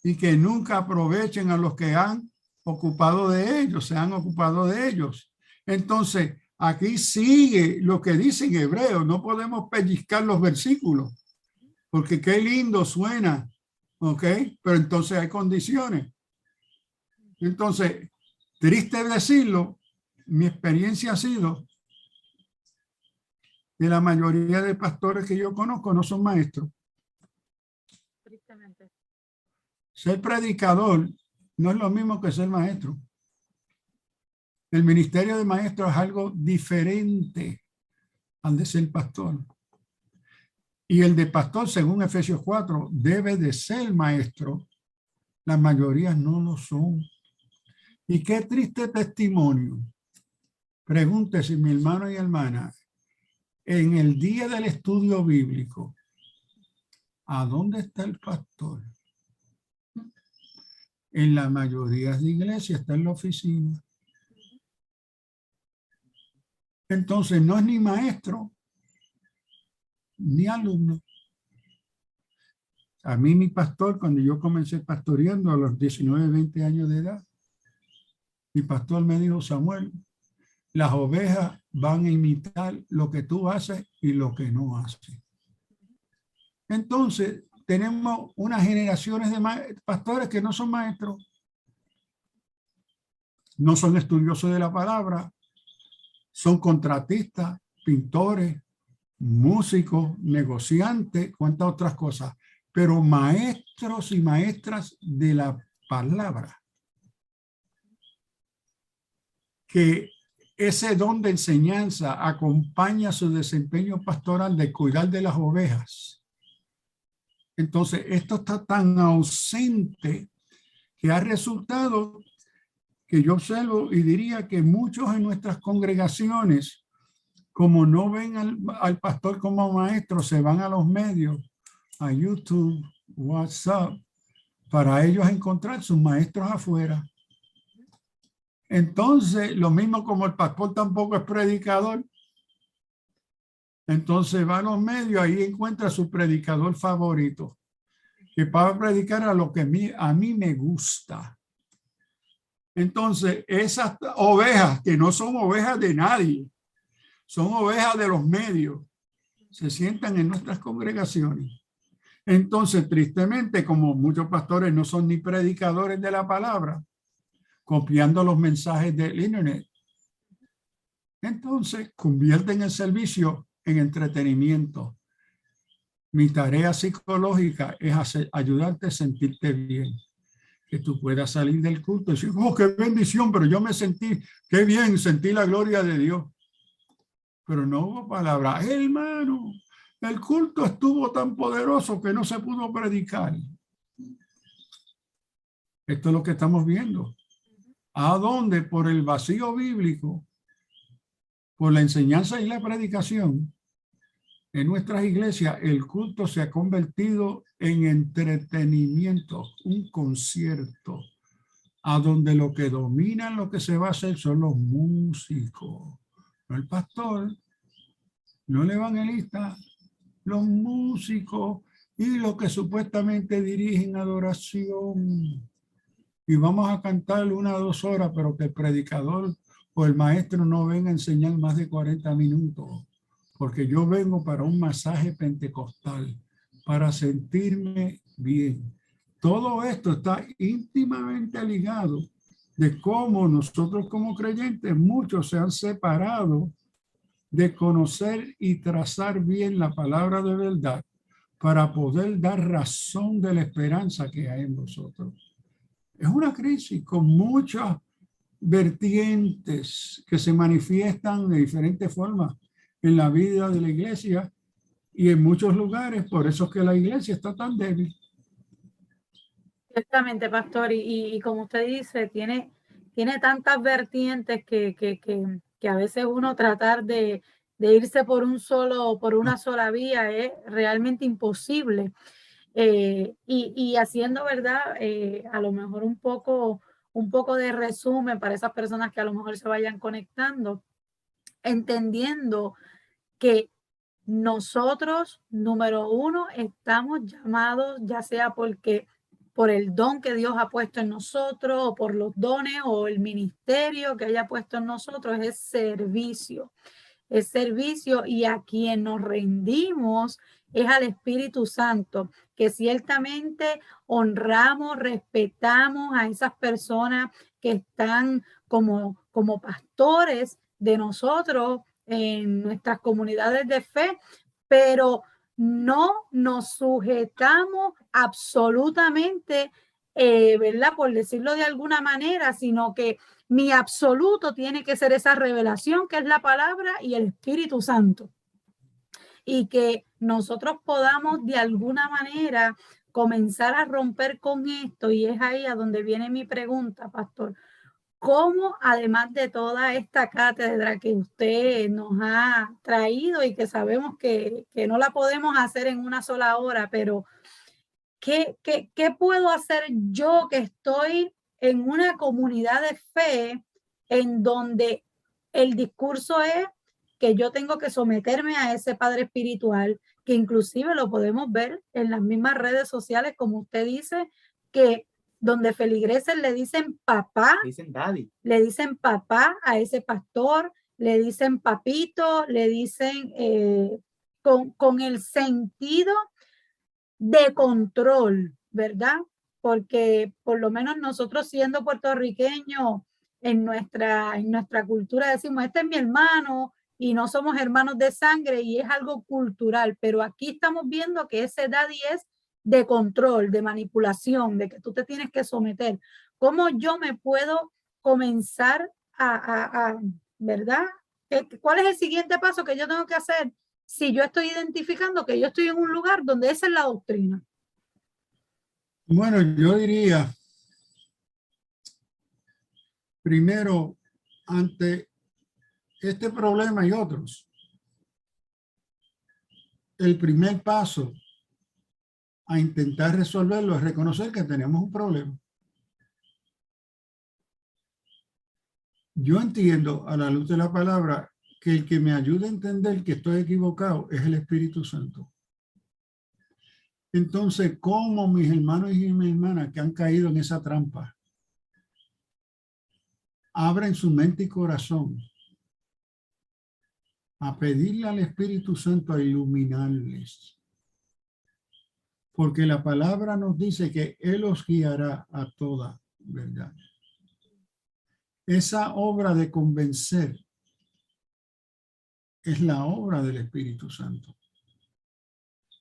y que nunca aprovechen a los que han ocupado de ellos, se han ocupado de ellos. Entonces, aquí sigue lo que dice en hebreo. No podemos pellizcar los versículos, porque qué lindo suena, ¿ok? Pero entonces hay condiciones. Entonces, triste decirlo, mi experiencia ha sido que la mayoría de pastores que yo conozco no son maestros. Tristemente. Ser predicador no es lo mismo que ser maestro. El ministerio de maestro es algo diferente al de ser pastor. Y el de pastor, según Efesios 4, debe de ser maestro. La mayoría no lo son. Y qué triste testimonio. Pregúntese, mi hermano y hermana, en el día del estudio bíblico, ¿a dónde está el pastor? En la mayoría de iglesias está en la oficina. Entonces no es ni maestro ni alumno. A mí mi pastor, cuando yo comencé pastoreando a los 19, 20 años de edad, mi pastor me dijo: Samuel, las ovejas van a imitar lo que tú haces y lo que no haces. Entonces tenemos unas generaciones de pastores que no son maestros, no son estudiosos de la palabra, son contratistas, pintores, músicos, negociantes, cuántas otras cosas, pero maestros y maestras de la palabra. Que ese don de enseñanza acompaña su desempeño pastoral de cuidar de las ovejas. Entonces, esto está tan ausente que ha resultado que yo observo y diría que muchos en nuestras congregaciones como no ven al pastor como maestro, se van a los medios, a YouTube, WhatsApp, para ellos encontrar sus maestros afuera. Entonces, lo mismo como el pastor tampoco es predicador, entonces va a los medios, ahí encuentra su predicador favorito, que va a predicar a lo que a mí me gusta. Entonces, esas ovejas, que no son ovejas de nadie, son ovejas de los medios, se sientan en nuestras congregaciones. Entonces, tristemente, como muchos pastores no son ni predicadores de la palabra, copiando los mensajes del internet, entonces convierten el servicio en entretenimiento. Mi tarea psicológica es ayudarte a sentirte bien, que tú puedas salir del culto y decir, oh, qué bendición, pero yo me sentí, qué bien, sentí la gloria de Dios. Pero no hubo palabra. Hermano, el culto estuvo tan poderoso que no se pudo predicar. Esto es lo que estamos viendo. ¿A dónde? Por el vacío bíblico, por la enseñanza y la predicación. En nuestras iglesias, el culto se ha convertido en entretenimiento, un concierto, a donde lo que dominan lo que se va a hacer son los músicos, no el pastor, no el evangelista, los músicos y los que supuestamente dirigen adoración. Y vamos a cantar 1 o 2 horas, pero que el predicador o el maestro no venga a enseñar más de 40 minutos. Porque yo vengo para un masaje pentecostal, para sentirme bien. Todo esto está íntimamente ligado de cómo nosotros como creyentes, muchos se han separado de conocer y trazar bien la palabra de verdad para poder dar razón de la esperanza que hay en nosotros. Es una crisis con muchas vertientes que se manifiestan de diferentes formas en la vida de la iglesia y en muchos lugares, por eso es que la iglesia está tan débil. Exactamente, pastor, y como usted dice, tiene tantas vertientes que a veces uno tratar de irse por una sola vía es realmente imposible. Y haciendo, ¿verdad? A lo mejor un poco de resumen para esas personas que a lo mejor se vayan conectando, entendiendo que nosotros, número uno, estamos llamados, ya sea por el don que Dios ha puesto en nosotros, o por los dones, o el ministerio que haya puesto en nosotros, es servicio. Es servicio, y a quien nos rendimos es al Espíritu Santo, que ciertamente honramos, respetamos a esas personas que están como pastores de nosotros en nuestras comunidades de fe, pero no nos sujetamos absolutamente, ¿verdad? Por decirlo de alguna manera, sino que mi absoluto tiene que ser esa revelación que es la palabra y el Espíritu Santo. Y que nosotros podamos de alguna manera comenzar a romper con esto, y es ahí a donde viene mi pregunta, pastor. ¿Cómo, además de toda esta cátedra que usted nos ha traído y que sabemos que no la podemos hacer en una sola hora, pero ¿qué puedo hacer yo que estoy en una comunidad de fe en donde el discurso es que yo tengo que someterme a ese padre espiritual, que inclusive lo podemos ver en las mismas redes sociales, como usted dice, que donde feligreses le dicen papá, le dicen papá a ese pastor, le dicen papito, le dicen con el sentido de control, ¿verdad? Porque por lo menos nosotros, siendo puertorriqueños, en nuestra cultura decimos, este es mi hermano, y no somos hermanos de sangre, y es algo cultural, pero aquí estamos viendo que ese daddy es de control, de manipulación, de que tú te tienes que someter. ¿Cómo yo me puedo comenzar ¿verdad? ¿Cuál es el siguiente paso que yo tengo que hacer si yo estoy identificando que yo estoy en un lugar donde esa es la doctrina? Bueno, yo diría, primero, ante este problema y otros, el primer paso a intentar resolverlo es reconocer que tenemos un problema. Yo entiendo a la luz de la palabra que el que me ayuda a entender que estoy equivocado es el Espíritu Santo. Entonces, ¿cómo mis hermanos y mis hermanas que han caído en esa trampa abren su mente y corazón a pedirle al Espíritu Santo a iluminarles? Porque la palabra nos dice que Él os guiará a toda verdad. Esa obra de convencer es la obra del Espíritu Santo.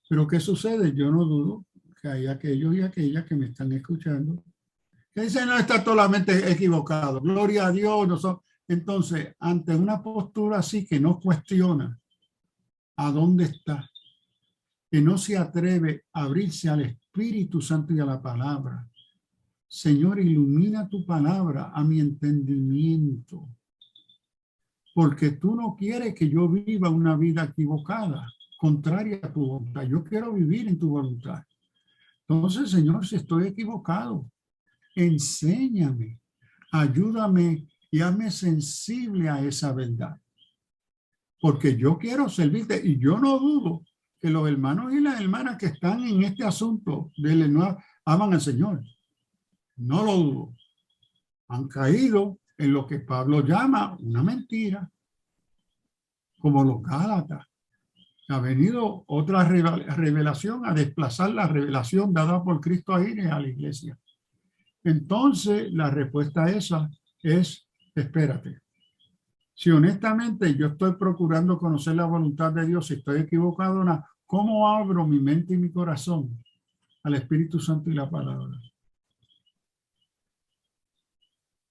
Pero ¿qué sucede? Yo no dudo que hay aquellos y aquellas que me están escuchando que dicen, no, está totalmente equivocado. Gloria a Dios. No son. Entonces, ante una postura así que no cuestiona a dónde está, que no se atreve a abrirse al Espíritu Santo y a la palabra. Señor, ilumina tu palabra a mi entendimiento, porque tú no quieres que yo viva una vida equivocada, contraria a tu voluntad. Yo quiero vivir en tu voluntad. Entonces, Señor, si estoy equivocado, enséñame, ayúdame y hazme sensible a esa verdad. Porque yo quiero servirte y yo no dudo que los hermanos y las hermanas que están en este asunto del no aman al Señor. No lo dudo. Han caído en lo que Pablo llama una mentira, como los Gálatas. Ha venido otra revelación a desplazar la revelación dada por Cristo a la iglesia. Entonces, la respuesta a esa es, espérate. Si honestamente yo estoy procurando conocer la voluntad de Dios, si estoy equivocado o no, ¿cómo abro mi mente y mi corazón al Espíritu Santo y la palabra?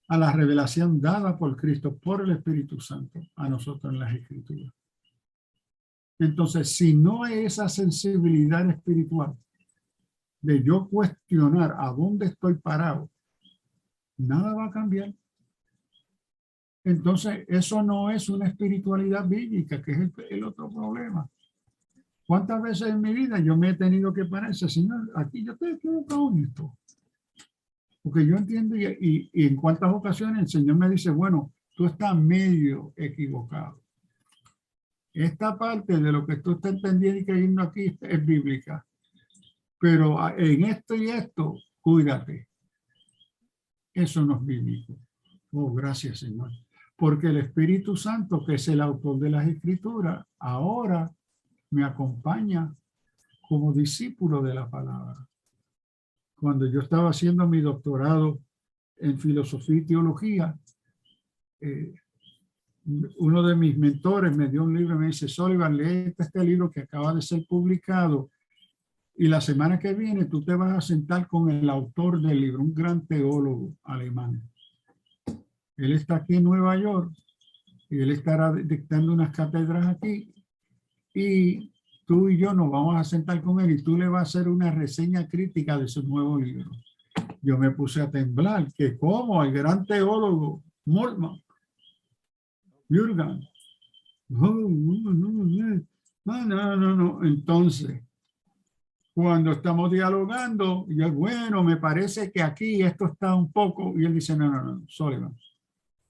A la revelación dada por Cristo, por el Espíritu Santo, a nosotros en las Escrituras. Entonces, si no hay esa sensibilidad espiritual de yo cuestionar a dónde estoy parado, nada va a cambiar. Entonces, eso no es una espiritualidad bíblica, que es el otro problema. ¿Cuántas veces en mi vida yo me he tenido que parar? Señor, aquí yo estoy equivocado en esto? Porque yo entiendo y en cuántas ocasiones el Señor me dice, bueno, tú estás medio equivocado. Esta parte de lo que tú estás entendiendo y creyendo aquí es bíblica. Pero en esto y esto, cuídate. Eso no es bíblico. Oh, gracias, Señor. Porque el Espíritu Santo, que es el autor de las Escrituras, ahora me acompaña como discípulo de la palabra. Cuando yo estaba haciendo mi doctorado en filosofía y teología, uno de mis mentores me dio un libro y me dice, Sullivan, lee este libro que acaba de ser publicado y la semana que viene tú te vas a sentar con el autor del libro, un gran teólogo alemán. Él está aquí en Nueva York y él estará dictando unas cátedras aquí y tú y yo nos vamos a sentar con él y tú le vas a hacer una reseña crítica de su nuevo libro. Yo me puse a temblar, que como el gran teólogo Moltmann, Jürgen, no. Entonces, cuando estamos dialogando, yo, bueno, me parece que aquí esto está un poco, y él dice, no, Sullivan,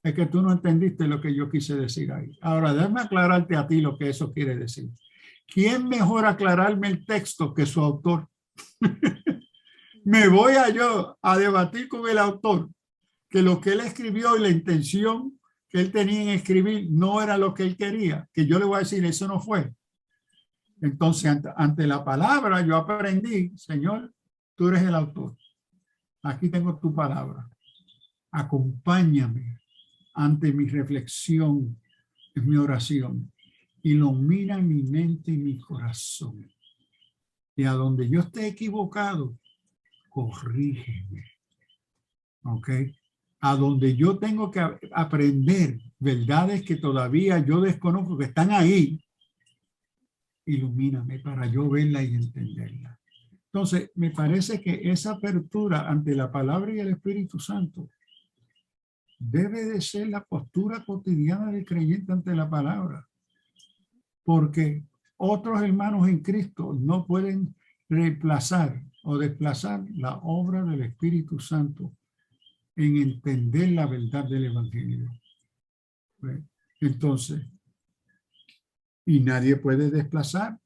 es que tú no entendiste lo que yo quise decir ahí. Ahora, déjame aclararte a ti lo que eso quiere decir. ¿Quién mejor aclararme el texto que su autor? Me voy yo a debatir con el autor que lo que él escribió y la intención que él tenía en escribir no era lo que él quería, que yo le voy a decir, eso no fue. Entonces, ante la palabra, yo aprendí, Señor, tú eres el autor. Aquí tengo tu palabra. Acompáñame ante mi reflexión, en mi oración. Ilumina mi mente y mi corazón. Y a donde yo esté equivocado, corrígeme. ¿Ok? A donde yo tengo que aprender verdades que todavía yo desconozco, que están ahí, ilumíname para yo verla y entenderla. Entonces, me parece que esa apertura ante la palabra y el Espíritu Santo debe de ser la postura cotidiana del creyente ante la palabra. Porque otros hermanos en Cristo no pueden reemplazar o desplazar la obra del Espíritu Santo en entender la verdad del Evangelio. Entonces, y nadie puede desplazar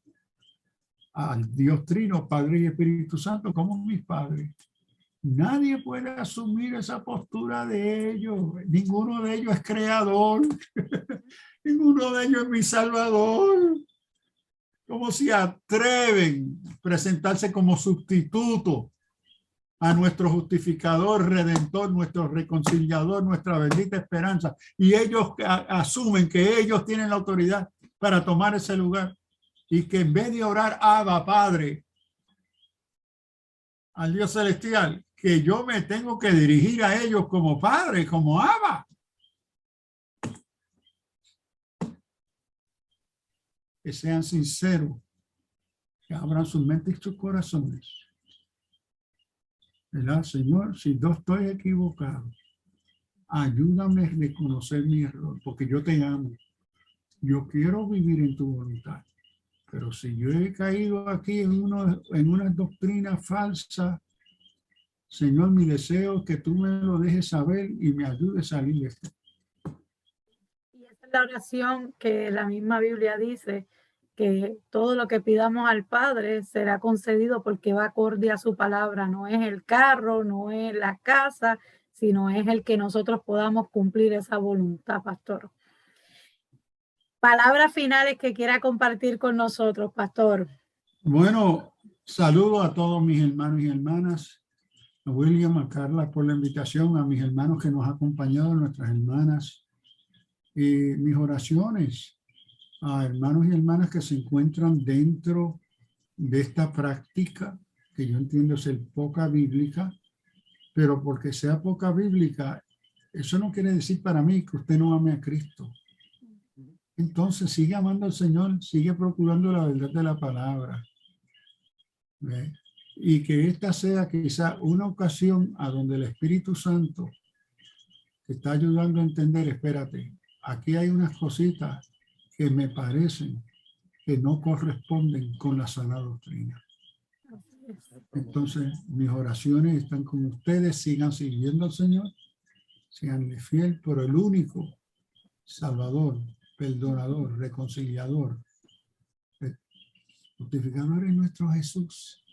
al Dios Trino, Padre y Espíritu Santo, como mis padres. Nadie puede asumir esa postura de ellos. Ninguno de ellos es creador. Ninguno de ellos es mi salvador. Como si atreven a presentarse como sustituto a nuestro justificador, redentor, nuestro reconciliador, nuestra bendita esperanza. Y ellos asumen que ellos tienen la autoridad para tomar ese lugar. Y que en vez de orar, Abba, Padre, al Dios celestial, que yo me tengo que dirigir a ellos como Padre, como Abba. Que sean sinceros, que abran sus mentes y sus corazones. ¿Verdad, Señor? Si yo estoy equivocado, ayúdame a reconocer mi error, porque yo te amo. Yo quiero vivir en tu voluntad. Pero si yo he caído aquí en una doctrina falsa, Señor, mi deseo es que tú me lo dejes saber y me ayudes a salir de esto. Y esa es la oración que la misma Biblia dice, que todo lo que pidamos al Padre será concedido porque va acorde a su palabra. No es el carro, no es la casa, sino es el que nosotros podamos cumplir esa voluntad, pastor. Palabras finales que quiera compartir con nosotros, pastor. Bueno, saludo a todos mis hermanos y hermanas, a William, a Carla por la invitación, a mis hermanos que nos han acompañado, nuestras hermanas, y mis oraciones a hermanos y hermanas que se encuentran dentro de esta práctica, que yo entiendo ser poca bíblica, pero porque sea poca bíblica, eso no quiere decir para mí que usted no ame a Cristo. Entonces sigue amando al Señor, sigue procurando la verdad de la palabra. ¿Ve? Y que esta sea quizá una ocasión a donde el Espíritu Santo te está ayudando a entender, espérate, aquí hay unas cositas que me parecen que no corresponden con la sana doctrina. Entonces, mis oraciones están con ustedes, sigan sirviendo al Señor, sean fiel, pero el único Salvador, perdonador, reconciliador, justificador es nuestro Jesús.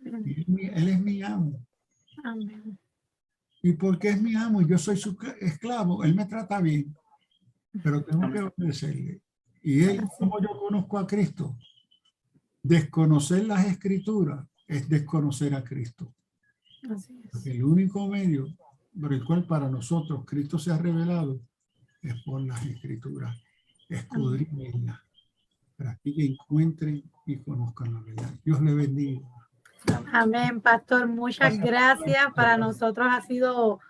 Él es mi amo. Amén. Y porque es mi amo, yo soy su esclavo, él me trata bien, pero tengo que obedecerle. Y él, como yo conozco a Cristo, desconocer las escrituras es desconocer a Cristo. Así es. Porque el único medio por el cual para nosotros Cristo se ha revelado es por las escrituras. Escudriñenlas para que encuentren y conozcan la verdad. Dios le bendiga. Amén, pastor. Muchas gracias. Para nosotros ha sido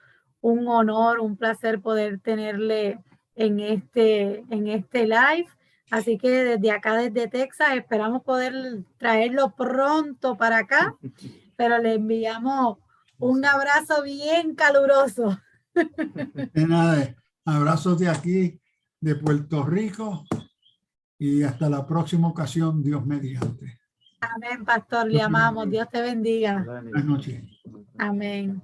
un honor, un placer poder tenerle en este live. Así que desde acá, desde Texas, esperamos poder traerlo pronto para acá, pero le enviamos un abrazo bien caluroso. De nada, abrazos de aquí, de Puerto Rico, y hasta la próxima ocasión, Dios mediante. Amén, pastor. Le amamos. Dios te bendiga. Buenas noches. Amén.